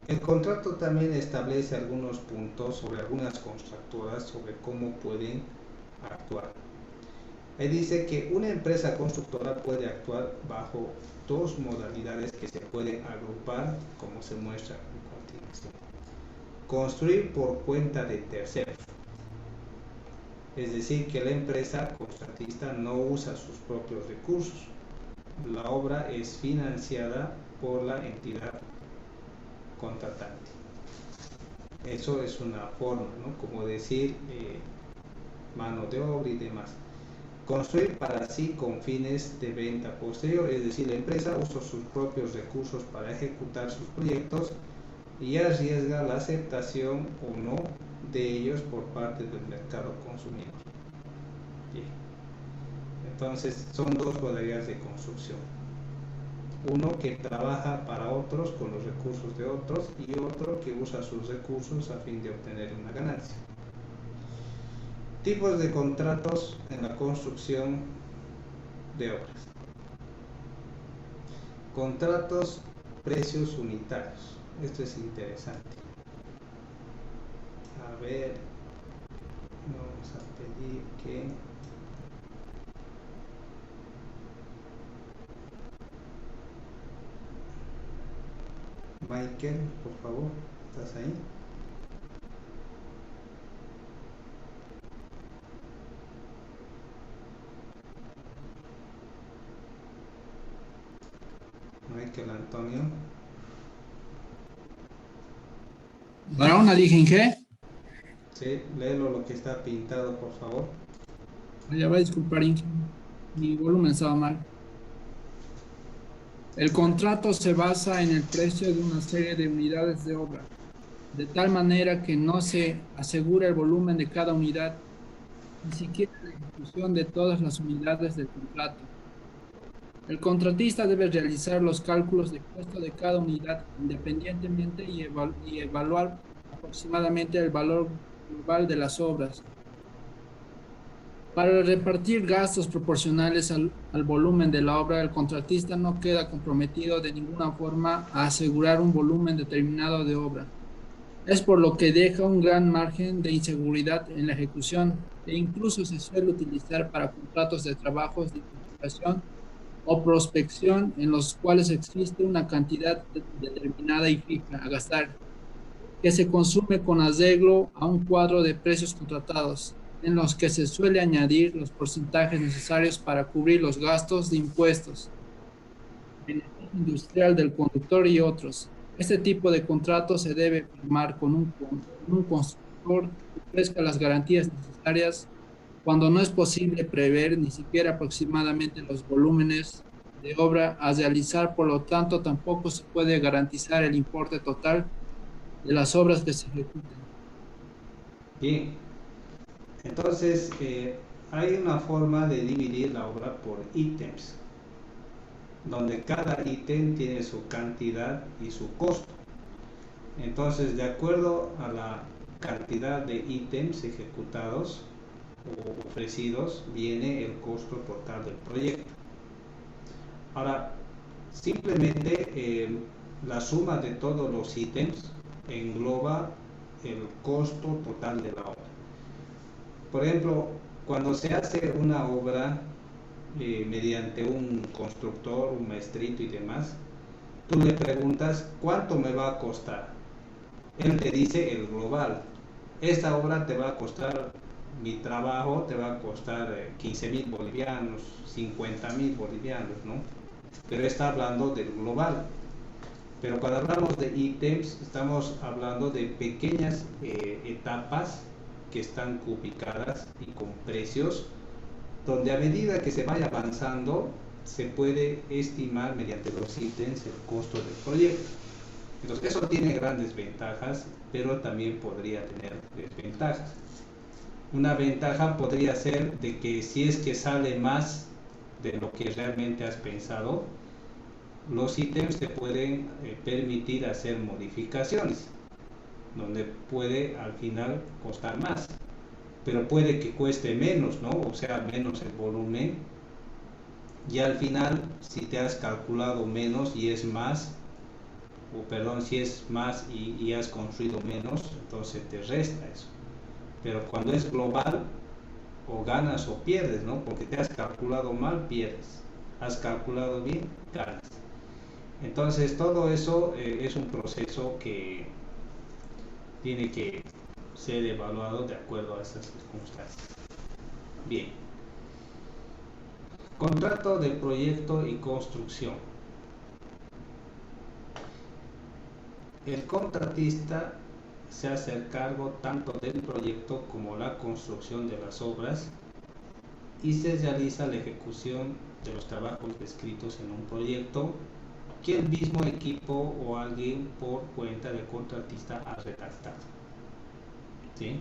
el contrato también establece algunos puntos sobre algunas constructoras sobre cómo pueden actuar. Ahí dice que una empresa constructora puede actuar bajo dos modalidades que se pueden agrupar como se muestra a continuación. Construir por cuenta de terceros. Es decir, que la empresa contratista no usa sus propios recursos. La obra es financiada por la entidad contratante. Eso es una forma, ¿no? Como decir mano de obra y demás. Construir para sí con fines de venta posterior, es decir, la empresa usa sus propios recursos para ejecutar sus proyectos y arriesga la aceptación o no de ellos por parte del mercado consumidor. Bien. Entonces son dos modalidades de construcción. Uno que trabaja para otros con los recursos de otros y otro que usa sus recursos a fin de obtener una ganancia. Tipos de contratos en la construcción de obras. Contratos precios unitarios. Esto es interesante. A ver, vamos a pedir que Michael, por favor, ¿estás ahí? Michael Antonio. Para una dije en qué. Sí, léelo lo que está pintado, por favor. Ya va a disculpar, Inge. Mi volumen estaba mal. El contrato se basa en el precio de una serie de unidades de obra, de tal manera que no se asegura el volumen de cada unidad, ni siquiera la ejecución de todas las unidades del contrato. El contratista debe realizar los cálculos de costo de cada unidad independientemente y evaluar aproximadamente el valor global de las obras. Para repartir gastos proporcionales al volumen de la obra, el contratista no queda comprometido de ninguna forma a asegurar un volumen determinado de obra. Es por lo que deja un gran margen de inseguridad en la ejecución e incluso se suele utilizar para contratos de trabajos de investigación o prospección en los cuales existe una cantidad determinada y fija a gastar, que se consume con arreglo a un cuadro de precios contratados, en los que se suele añadir los porcentajes necesarios para cubrir los gastos de impuestos, beneficio industrial del conductor y otros. Este tipo de contrato se debe firmar con un constructor que ofrezca las garantías necesarias cuando no es posible prever ni siquiera aproximadamente los volúmenes de obra a realizar, por lo tanto tampoco se puede garantizar el importe total de las obras que se ejecuten. Bien. Entonces, hay una forma de dividir la obra por ítems, donde cada ítem tiene su cantidad y su costo. Entonces, de acuerdo a la cantidad de ítems ejecutados o ofrecidos, viene el costo total del proyecto. Ahora, simplemente la suma de todos los ítems engloba el costo total de la obra. Por ejemplo, cuando se hace una obra mediante un constructor, un maestrito y demás, tú le preguntas cuánto me va a costar. Él te dice el global. Esta obra te va a costar, mi trabajo te va a costar 15.000 bolivianos, 50.000 bolivianos, ¿no? Pero está hablando del global. Pero cuando hablamos de ítems, estamos hablando de pequeñas etapas que están ubicadas y con precios, donde a medida que se vaya avanzando, se puede estimar mediante los ítems el costo del proyecto. Entonces, eso tiene grandes ventajas, pero también podría tener desventajas. Una ventaja podría ser de que si es que sale más de lo que realmente has pensado, los ítems te pueden permitir hacer modificaciones, donde puede al final costar más, pero puede que cueste menos, ¿no? O sea, menos el volumen, y al final, si te has calculado menos y es más, si es más y has construido menos, entonces te resta eso. Pero cuando es global, o ganas o pierdes, ¿no? Porque te has calculado mal, pierdes. Has calculado bien, ganas. Entonces, todo eso es un proceso que tiene que ser evaluado de acuerdo a esas circunstancias. Bien. Contrato de proyecto y construcción. El contratista se hace cargo tanto del proyecto como la construcción de las obras y se realiza la ejecución de los trabajos descritos en un proyecto que el mismo equipo o alguien por cuenta del contratista ha redactado. ¿Sí?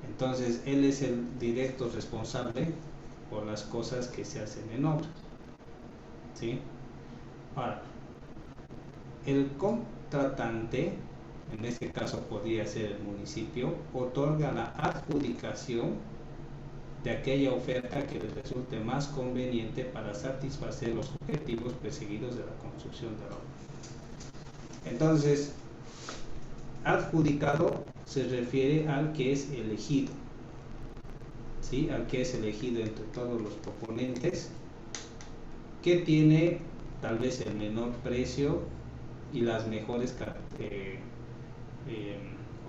Entonces, él es el directo responsable por las cosas que se hacen en obra. ¿Sí? Ahora, el contratante, en este caso podría ser el municipio, otorga la adjudicación de aquella oferta que les resulte más conveniente para satisfacer los objetivos perseguidos de la construcción de la obra. Entonces, adjudicado se refiere al que es elegido, ¿sí? Al que es elegido entre todos los proponentes, que tiene tal vez el menor precio y las mejores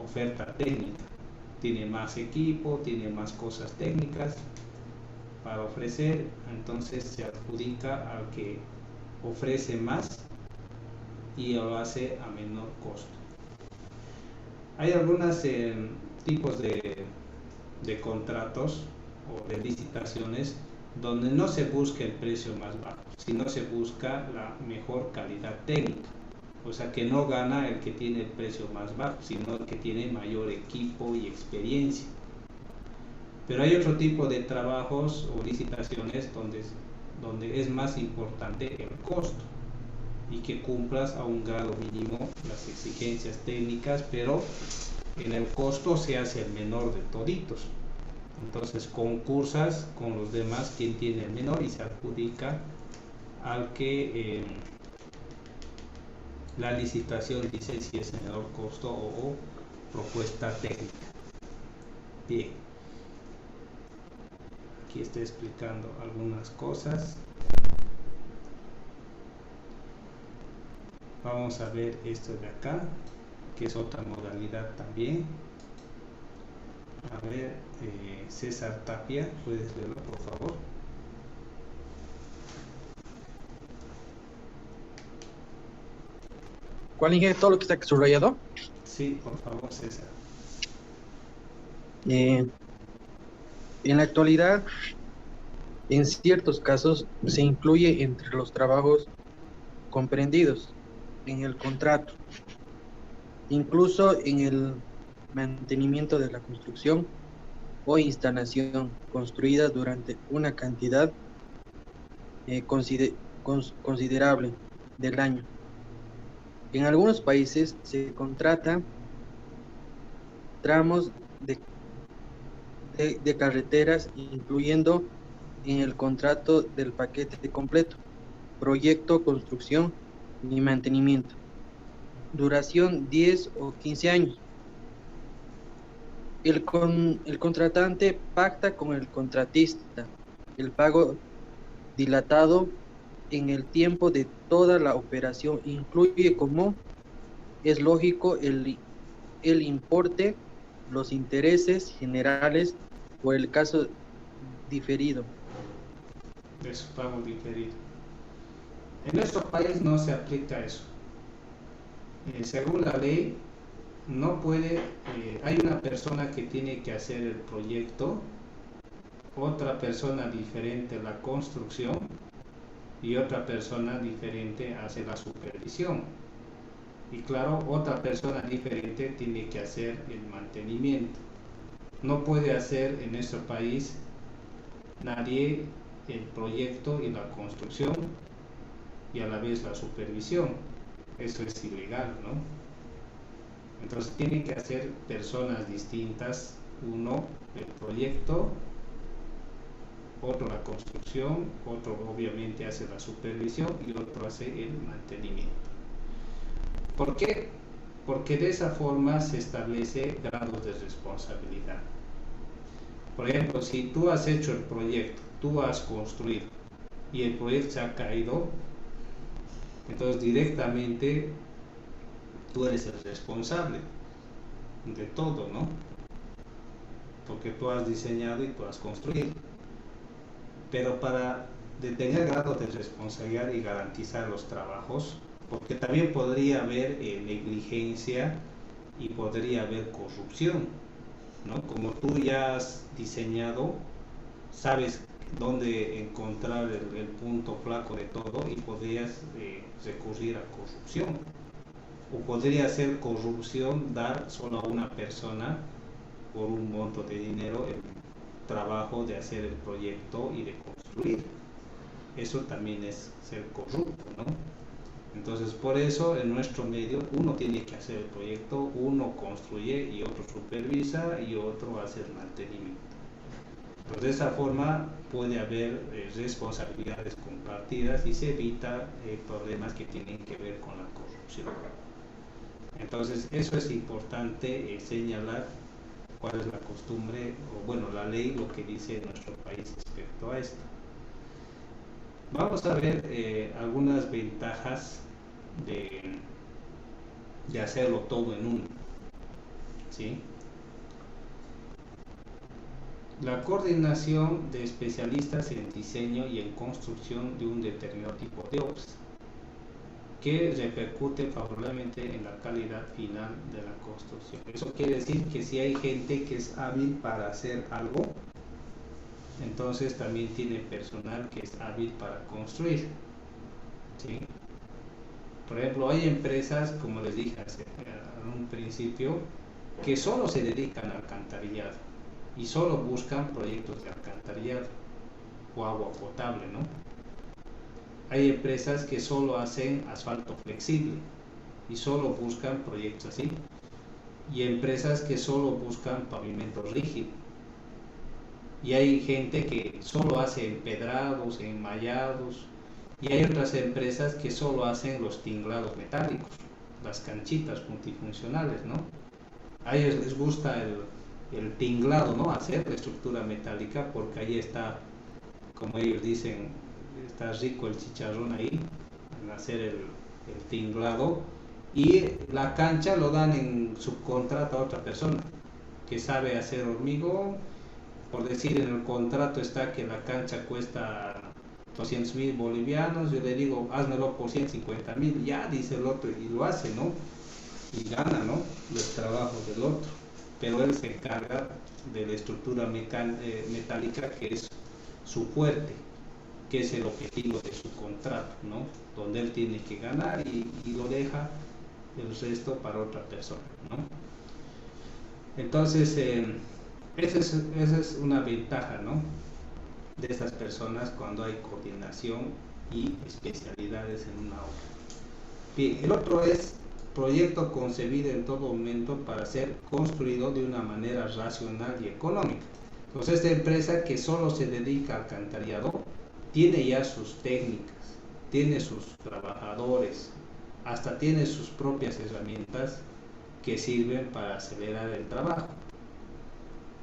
oferta técnica. Tiene más equipo, tiene más cosas técnicas para ofrecer, entonces se adjudica al que ofrece más y lo hace a menor costo. Hay algunos tipos de contratos o de licitaciones donde no se busca el precio más bajo, sino se busca la mejor calidad técnica. O sea, que no gana el que tiene el precio más bajo, sino el que tiene mayor equipo y experiencia. Pero hay otro tipo de trabajos o licitaciones donde es más importante el costo y que cumplas a un grado mínimo las exigencias técnicas, pero en el costo se hace el menor de toditos. Entonces concursas con los demás quien tiene el menor y se adjudica al que la licitación dice si es menor costo o propuesta técnica. Bien, aquí estoy explicando algunas cosas. Vamos a ver esto de acá, que es otra modalidad también. A ver, César Tapia, ¿puedes verlo por favor? ¿Cuál ingiere todo lo que está subrayado? Sí, por favor, César. En la actualidad, en ciertos casos, se incluye entre los trabajos comprendidos en el contrato, incluso en el mantenimiento de la construcción o instalación construida durante una cantidad considerable del año. En algunos países se contrata tramos de carreteras, incluyendo en el contrato del paquete completo, proyecto, construcción y mantenimiento. Duración 10 o 15 años. El contratante pacta con el contratista el pago dilatado en el tiempo de toda la operación. Incluye, como es lógico, el importe, los intereses generales o el caso diferido. De su pago diferido. En nuestro país no se aplica eso. Según la ley, no puede, hay una persona que tiene que hacer el proyecto, otra persona diferente la construcción y otra persona diferente hace la supervisión. Y claro, otra persona diferente tiene que hacer el mantenimiento. No puede hacer en nuestro país nadie el proyecto y la construcción y a la vez la supervisión. Eso es ilegal, ¿no? Entonces tienen que hacer personas distintas, uno el proyecto, otro la construcción, otro obviamente hace la supervisión y otro hace el mantenimiento. ¿Por qué? Porque de esa forma se establece grados de responsabilidad. Por ejemplo, si tú has hecho el proyecto, tú has construido y el proyecto se ha caído, entonces directamente tú eres el responsable de todo, ¿no? Porque tú has diseñado y tú has construido. Pero para tener grado de responsabilidad y garantizar los trabajos, porque también podría haber negligencia y podría haber corrupción, ¿no? Como tú ya has diseñado, sabes dónde encontrar el punto flaco de todo y podrías recurrir a corrupción. O podría ser corrupción dar solo a una persona por un monto de dinero el trabajo de hacer el proyecto y de construir. Eso también es ser corrupto, ¿no? Entonces, por eso en nuestro medio uno tiene que hacer el proyecto, uno construye y otro supervisa y otro hace el mantenimiento. Pues de esa forma puede haber responsabilidades compartidas y se evita problemas que tienen que ver con la corrupción. Entonces, eso es importante señalar cuál es la costumbre, o bueno, la ley, lo que dice nuestro país respecto a esto. Vamos a ver algunas ventajas de hacerlo todo en uno, ¿sí? La coordinación de especialistas en diseño y en construcción de un determinado tipo de obras, que repercute favorablemente en la calidad final de la construcción. Eso quiere decir que si hay gente que es hábil para hacer algo, entonces también tiene personal que es hábil para construir, ¿sí? Por ejemplo, hay empresas, como les dije en un principio, que solo se dedican al alcantarillado y solo buscan proyectos de alcantarillado o agua potable, ¿no? Hay empresas que solo hacen asfalto flexible y solo buscan proyectos así, y empresas que solo buscan pavimento rígido, y hay gente que solo hace empedrados, enmallados, y hay otras empresas que solo hacen los tinglados metálicos, las canchitas multifuncionales, ¿no? A ellos les gusta el tinglado, ¿no? Hacer la estructura metálica, porque ahí está, como ellos dicen, está rico el chicharrón ahí, en hacer el tinglado, y la cancha lo dan en subcontrata a otra persona que sabe hacer hormigón. Por decir, en el contrato está que la cancha cuesta 200.000 bolivianos, yo le digo, házmelo por 150.000, ya, dice el otro, y lo hace, ¿no? Y gana, ¿no? Los trabajos del otro, pero él se encarga de la estructura metálica, que es su fuerte, que es el objetivo de su contrato, ¿no? Donde él tiene que ganar y lo deja el resto para otra persona, ¿no? Entonces, esa es una ventaja, ¿no? De estas personas cuando hay coordinación y especialidades en una obra. Bien, el otro es proyecto concebido en todo momento para ser construido de una manera racional y económica. Entonces, esta empresa que solo se dedica al alcantarillado tiene ya sus técnicas, tiene sus trabajadores, hasta tiene sus propias herramientas que sirven para acelerar el trabajo.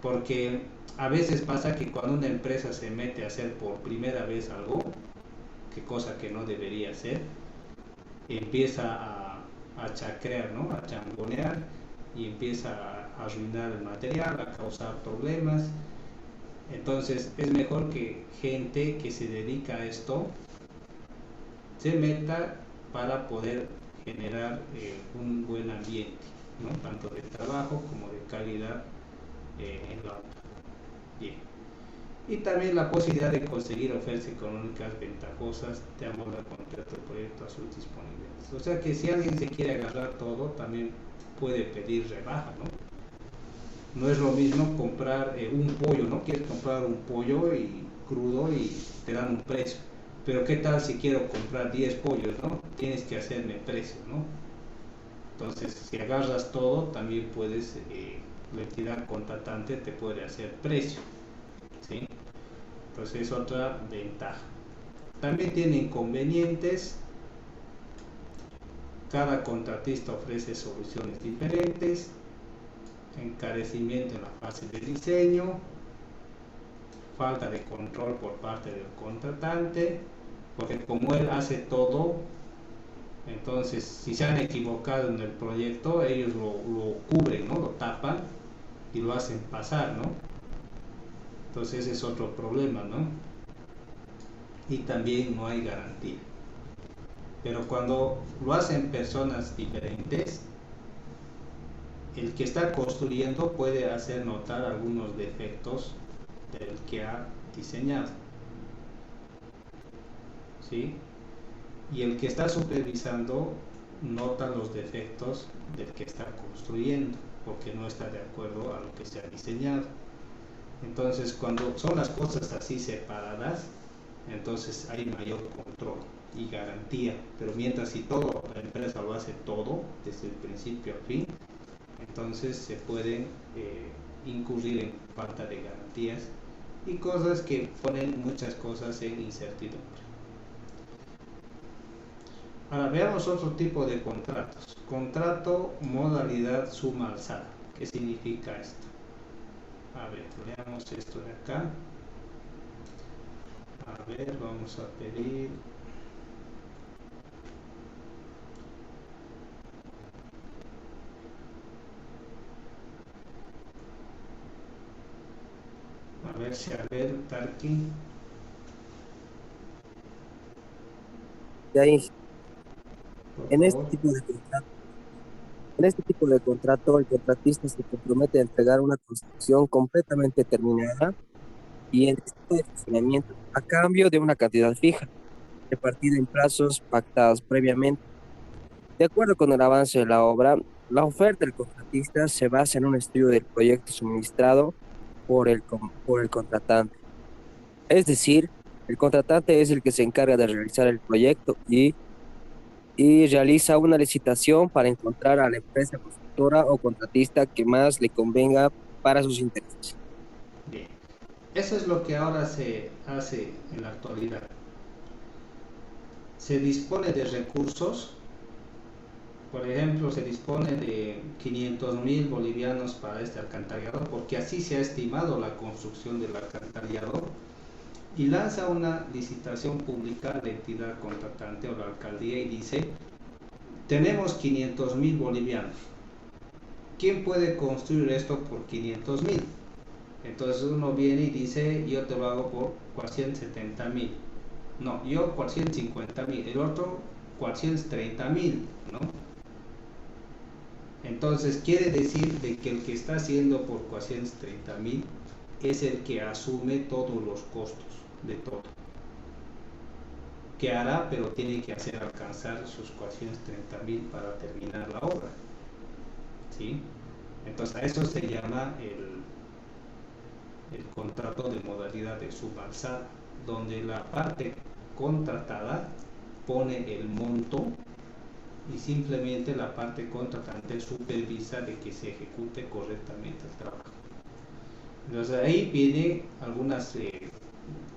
porque a veces pasa que cuando una empresa se mete a hacer por primera vez algo, que cosa que no debería hacer, empieza a chacrear, ¿no? A chambonear, y empieza a arruinar el material, a causar problemas. Entonces es mejor que gente que se dedica a esto se meta para poder generar un buen ambiente, ¿no? Tanto de trabajo como de calidad en la obra. Bien. Y también la posibilidad de conseguir ofertas económicas ventajosas de amor al contrato de proyecto a sus disponibilidades. O sea que si alguien se quiere agarrar todo, también puede pedir rebaja, ¿no? No es lo mismo comprar un pollo, ¿no? Quieres comprar un pollo y crudo y te dan un precio. Pero ¿qué tal si quiero comprar 10 pollos, ¿no? Tienes que hacerme precio, ¿no? Entonces, si agarras todo, también puedes, la entidad contratante te puede hacer precio, ¿sí? Entonces es otra ventaja. También tiene inconvenientes. Cada contratista ofrece soluciones diferentes, encarecimiento en la fase de diseño, falta de control por parte del contratante, porque como él hace todo, entonces si se han equivocado en el proyecto, ellos lo cubren, ¿no? Lo tapan y lo hacen pasar, ¿no? Entonces ese es otro problema, ¿no? Y también no hay garantía. Pero cuando lo hacen personas diferentes, el que está construyendo puede hacer notar algunos defectos del que ha diseñado, ¿sí? Y el que está supervisando nota los defectos del que está construyendo, porque no está de acuerdo a lo que se ha diseñado. Entonces, cuando son las cosas así separadas, entonces hay mayor control y garantía. Pero mientras si todo, la empresa lo hace todo, desde el principio a fin, entonces se pueden incurrir en falta de garantías y cosas que ponen muchas cosas en incertidumbre. Ahora veamos otro tipo de contratos. Contrato modalidad suma alzada. ¿Qué significa esto? A ver, veamos esto de acá. A ver, vamos a pedir. A ver si a ver, Tarki. Ya, en este tipo de contrato, el contratista se compromete a entregar una construcción completamente terminada y en estado de funcionamiento a cambio de una cantidad fija, repartida en plazos pactados previamente. De acuerdo con el avance de la obra, la oferta del contratista se basa en un estudio del proyecto suministrado por el contratante. Es decir, el contratante es el que se encarga de realizar el proyecto y realiza una licitación para encontrar a la empresa constructora o contratista que más le convenga para sus intereses. Bien, eso es lo que ahora se hace en la actualidad. Se dispone de recursos, por ejemplo, se dispone de 500.000 bolivianos para este alcantarillado, porque así se ha estimado la construcción del alcantarillado, y lanza una licitación pública a la entidad contratante o la alcaldía y dice: tenemos 500.000 bolivianos, ¿quién puede construir esto por 500.000? Entonces uno viene y dice: yo te lo hago por 470.000, no, yo 450.000, el otro 430.000, ¿no? Entonces quiere decir de que el que está haciendo por 430.000 es el que asume todos los costos de todo. Que hará, pero tiene que hacer alcanzar sus 430.000 para terminar la obra, ¿sí? Entonces a eso se llama el contrato de modalidad de subalzada, donde la parte contratada pone el monto y simplemente la parte contratante supervisa de que se ejecute correctamente el trabajo. Entonces ahí vienen algunas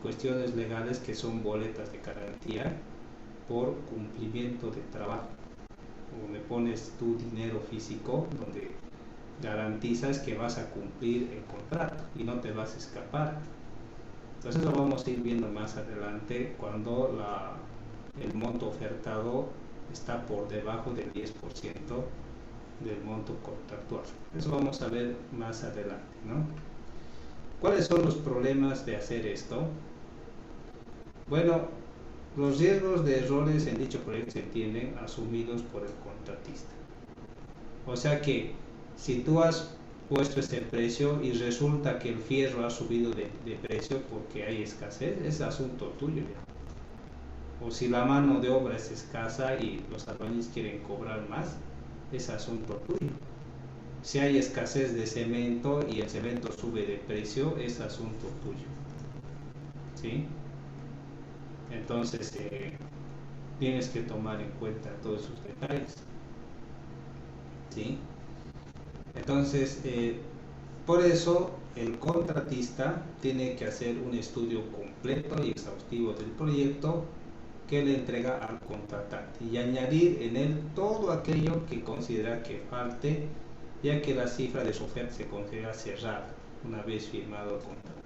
cuestiones legales que son boletas de garantía por cumplimiento de trabajo, donde pones tu dinero físico, donde garantizas que vas a cumplir el contrato y no te vas a escapar. Entonces lo vamos a ir viendo más adelante cuando el monto ofertado está por debajo del 10% del monto contractual. Eso vamos a ver más adelante, ¿no? ¿Cuáles son los problemas de hacer esto? Bueno, los riesgos de errores en dicho proyecto se entienden asumidos por el contratista. O sea que si tú has puesto este precio y resulta que el fierro ha subido de precio porque hay escasez, es asunto tuyo ya. O si la mano de obra es escasa y los albañiles quieren cobrar más, es asunto tuyo. Si hay escasez de cemento y el cemento sube de precio, es asunto tuyo. ¿Sí? Entonces tienes que tomar en cuenta todos esos detalles. ¿Sí? Entonces, por eso el contratista tiene que hacer un estudio completo y exhaustivo del proyecto que le entrega al contratante y añadir en él todo aquello que considera que falte, ya que la cifra de su oferta se considera cerrada una vez firmado el contrato.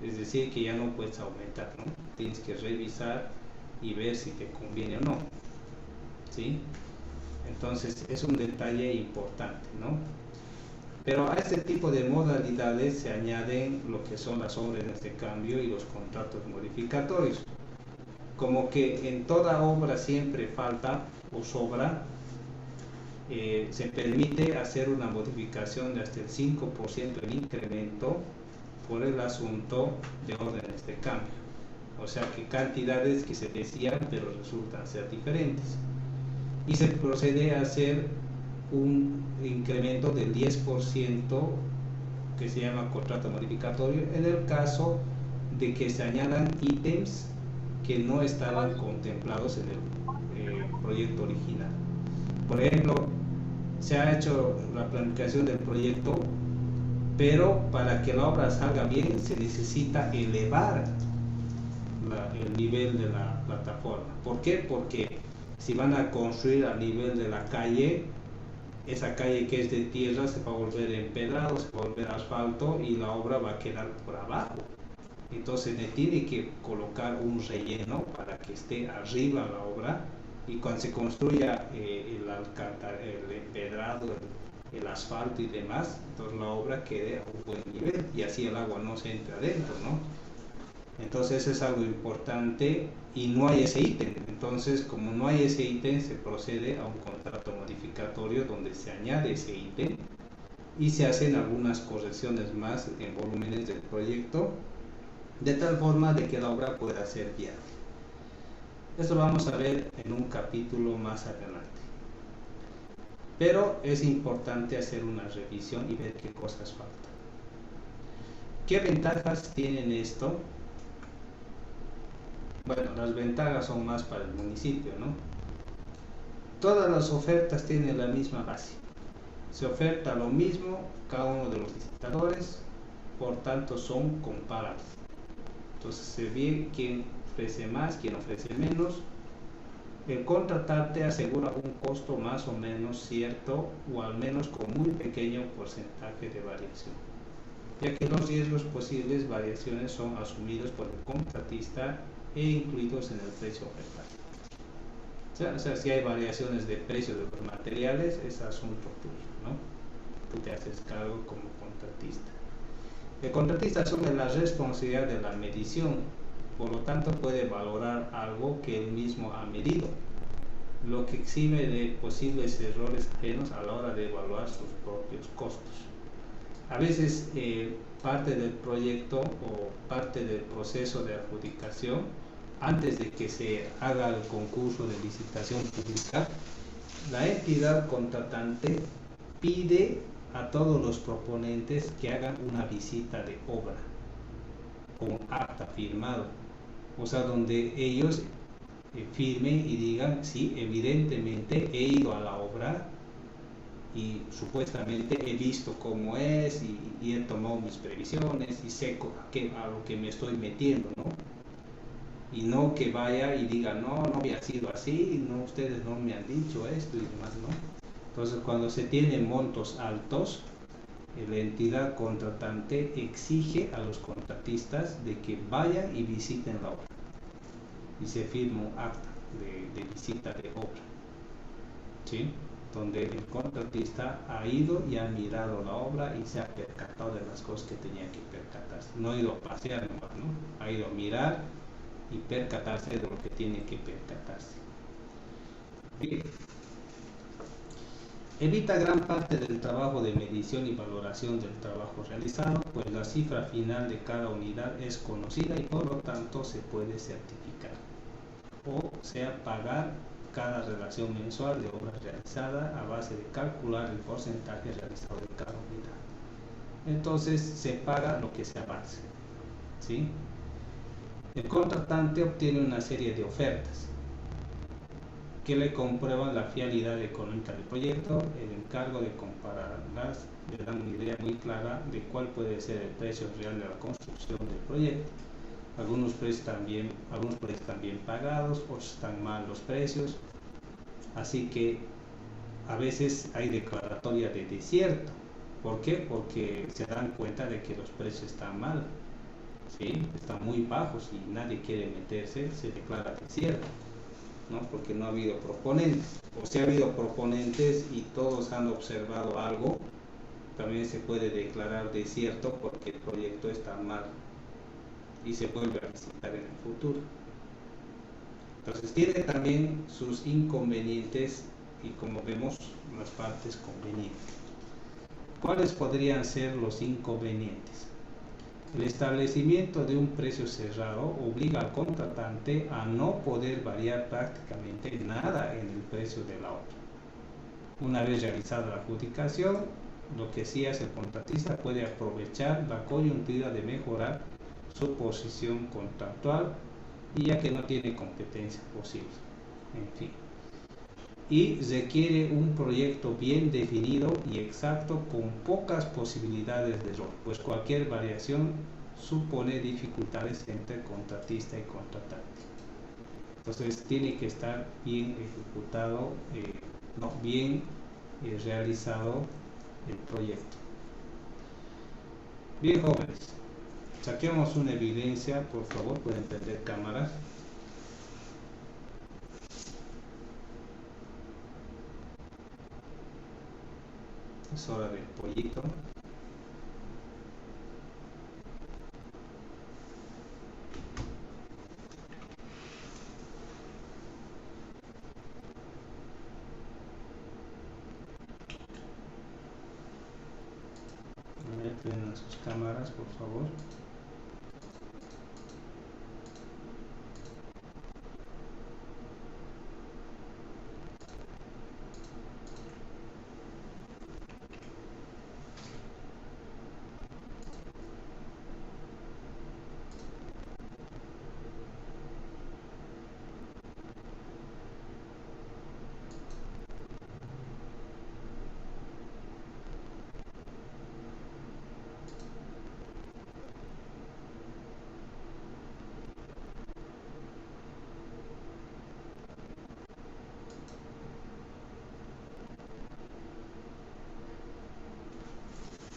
Es decir, que ya no puedes aumentar, ¿no? Tienes que revisar y ver si te conviene o no. ¿Sí? Entonces es un detalle importante, ¿no? Pero a este tipo de modalidades se añaden lo que son las órdenes de cambio y los contratos modificatorios. Como que en toda obra siempre falta o sobra, se permite hacer una modificación de hasta el 5% del incremento por el asunto de órdenes de cambio. O sea que cantidades que se decían pero resultan ser diferentes. Y se procede a hacer un incremento del 10% que se llama contrato modificatorio en el caso de que se añadan ítems que no estaban contemplados en el proyecto original. Por ejemplo, se ha hecho la planificación del proyecto, pero para que la obra salga bien se necesita elevar el nivel de la plataforma. ¿Por qué? Porque si van a construir a nivel de la calle, esa calle que es de tierra se va a volver empedrado, se va a volver asfalto y la obra va a quedar por abajo. Entonces le tiene que colocar un relleno para que esté arriba la obra y cuando se construya el empedrado, el asfalto y demás, entonces la obra quede a un buen nivel y así el agua no se entra adentro, ¿no? Entonces es algo importante y no hay ese ítem. Entonces, como no hay ese ítem, se procede a un contrato modificatorio donde se añade ese ítem y se hacen algunas correcciones más en volúmenes del proyecto, de tal forma de que la obra pueda ser viable. Esto lo vamos a ver en un capítulo más adelante. Pero es importante hacer una revisión y ver qué cosas faltan. ¿Qué ventajas tienen esto? Bueno, las ventajas son más para el municipio, ¿no? Todas las ofertas tienen la misma base. Se oferta lo mismo cada uno de los licitadores, por tanto son comparables. Entonces se ve quién ofrece más, quién ofrece menos. El contratante asegura un costo más o menos cierto o al menos con muy pequeño porcentaje de variación, ya que los riesgos posibles variaciones son asumidos por el contratista e incluidos en el precio ofertado. O sea, si hay variaciones de precio de los materiales, es asunto tuyo, ¿no? Tú te haces cargo como contratista. El contratista asume la responsabilidad de la medición, por lo tanto puede valorar algo que él mismo ha medido, lo que exime de posibles errores ajenos a la hora de evaluar sus propios costos. A veces parte del proyecto o parte del proceso de adjudicación, antes de que se haga el concurso de licitación pública, la entidad contratante pide a todos los proponentes que hagan una visita de obra con acta firmado, o sea, donde ellos firmen y digan, sí, evidentemente he ido a la obra y supuestamente he visto cómo es y he tomado mis previsiones y sé a lo que me estoy metiendo, ¿no? Y no que vaya y diga, no había sido así, no, ustedes no me han dicho esto y demás, ¿no? Entonces, cuando se tienen montos altos, la entidad contratante exige a los contratistas de que vayan y visiten la obra y se firma un acta de visita de obra, ¿sí? Donde el contratista ha ido y ha mirado la obra y se ha percatado de las cosas que tenía que percatarse. No ha ido a pasear nomás, ¿no? Ha ido a mirar y percatarse de lo que tiene que percatarse. Bien. Evita gran parte del trabajo de medición y valoración del trabajo realizado, pues la cifra final de cada unidad es conocida y por lo tanto se puede certificar, o sea, pagar cada relación mensual de obra realizada a base de calcular el porcentaje realizado de cada unidad. Entonces se paga lo que se avance, ¿sí? El contratante obtiene una serie de ofertas que le comprueban la fiabilidad económica del proyecto. El encargo de compararlas le dan una idea muy clara de cuál puede ser el precio real de la construcción del proyecto. Algunos precios están bien pagados, otros están mal los precios, así que a veces hay declaratoria de desierto. ¿Por qué? Porque se dan cuenta de que los precios están mal, ¿sí? Están muy bajos y nadie quiere meterse, se declara desierto, ¿no? Porque no ha habido proponentes, o si ha habido proponentes y todos han observado algo, también se puede declarar desierto porque el proyecto está mal y se vuelve a visitar en el futuro. Entonces tiene también sus inconvenientes y, como vemos, las partes convenientes. ¿Cuáles podrían ser los inconvenientes? El establecimiento de un precio cerrado obliga al contratante a no poder variar prácticamente nada en el precio de la obra. Una vez realizada la adjudicación, lo que sí hace el contratista puede aprovechar la coyuntura de mejorar su posición contractual, y ya que no tiene competencia posible, en fin. Y requiere un proyecto bien definido y exacto con pocas posibilidades de error, pues cualquier variación supone dificultades entre contratista y contratante. Entonces tiene que estar bien ejecutado, bien realizado el proyecto. Bien, jóvenes, saquemos una evidencia, por favor. Pueden prender cámaras. Es hora del pollito. A ver, prendan sus cámaras, por favor.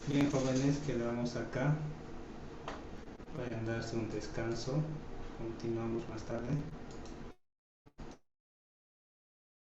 Bien, jóvenes, quedamos acá. Vayan a darse un descanso. Continuamos más tarde.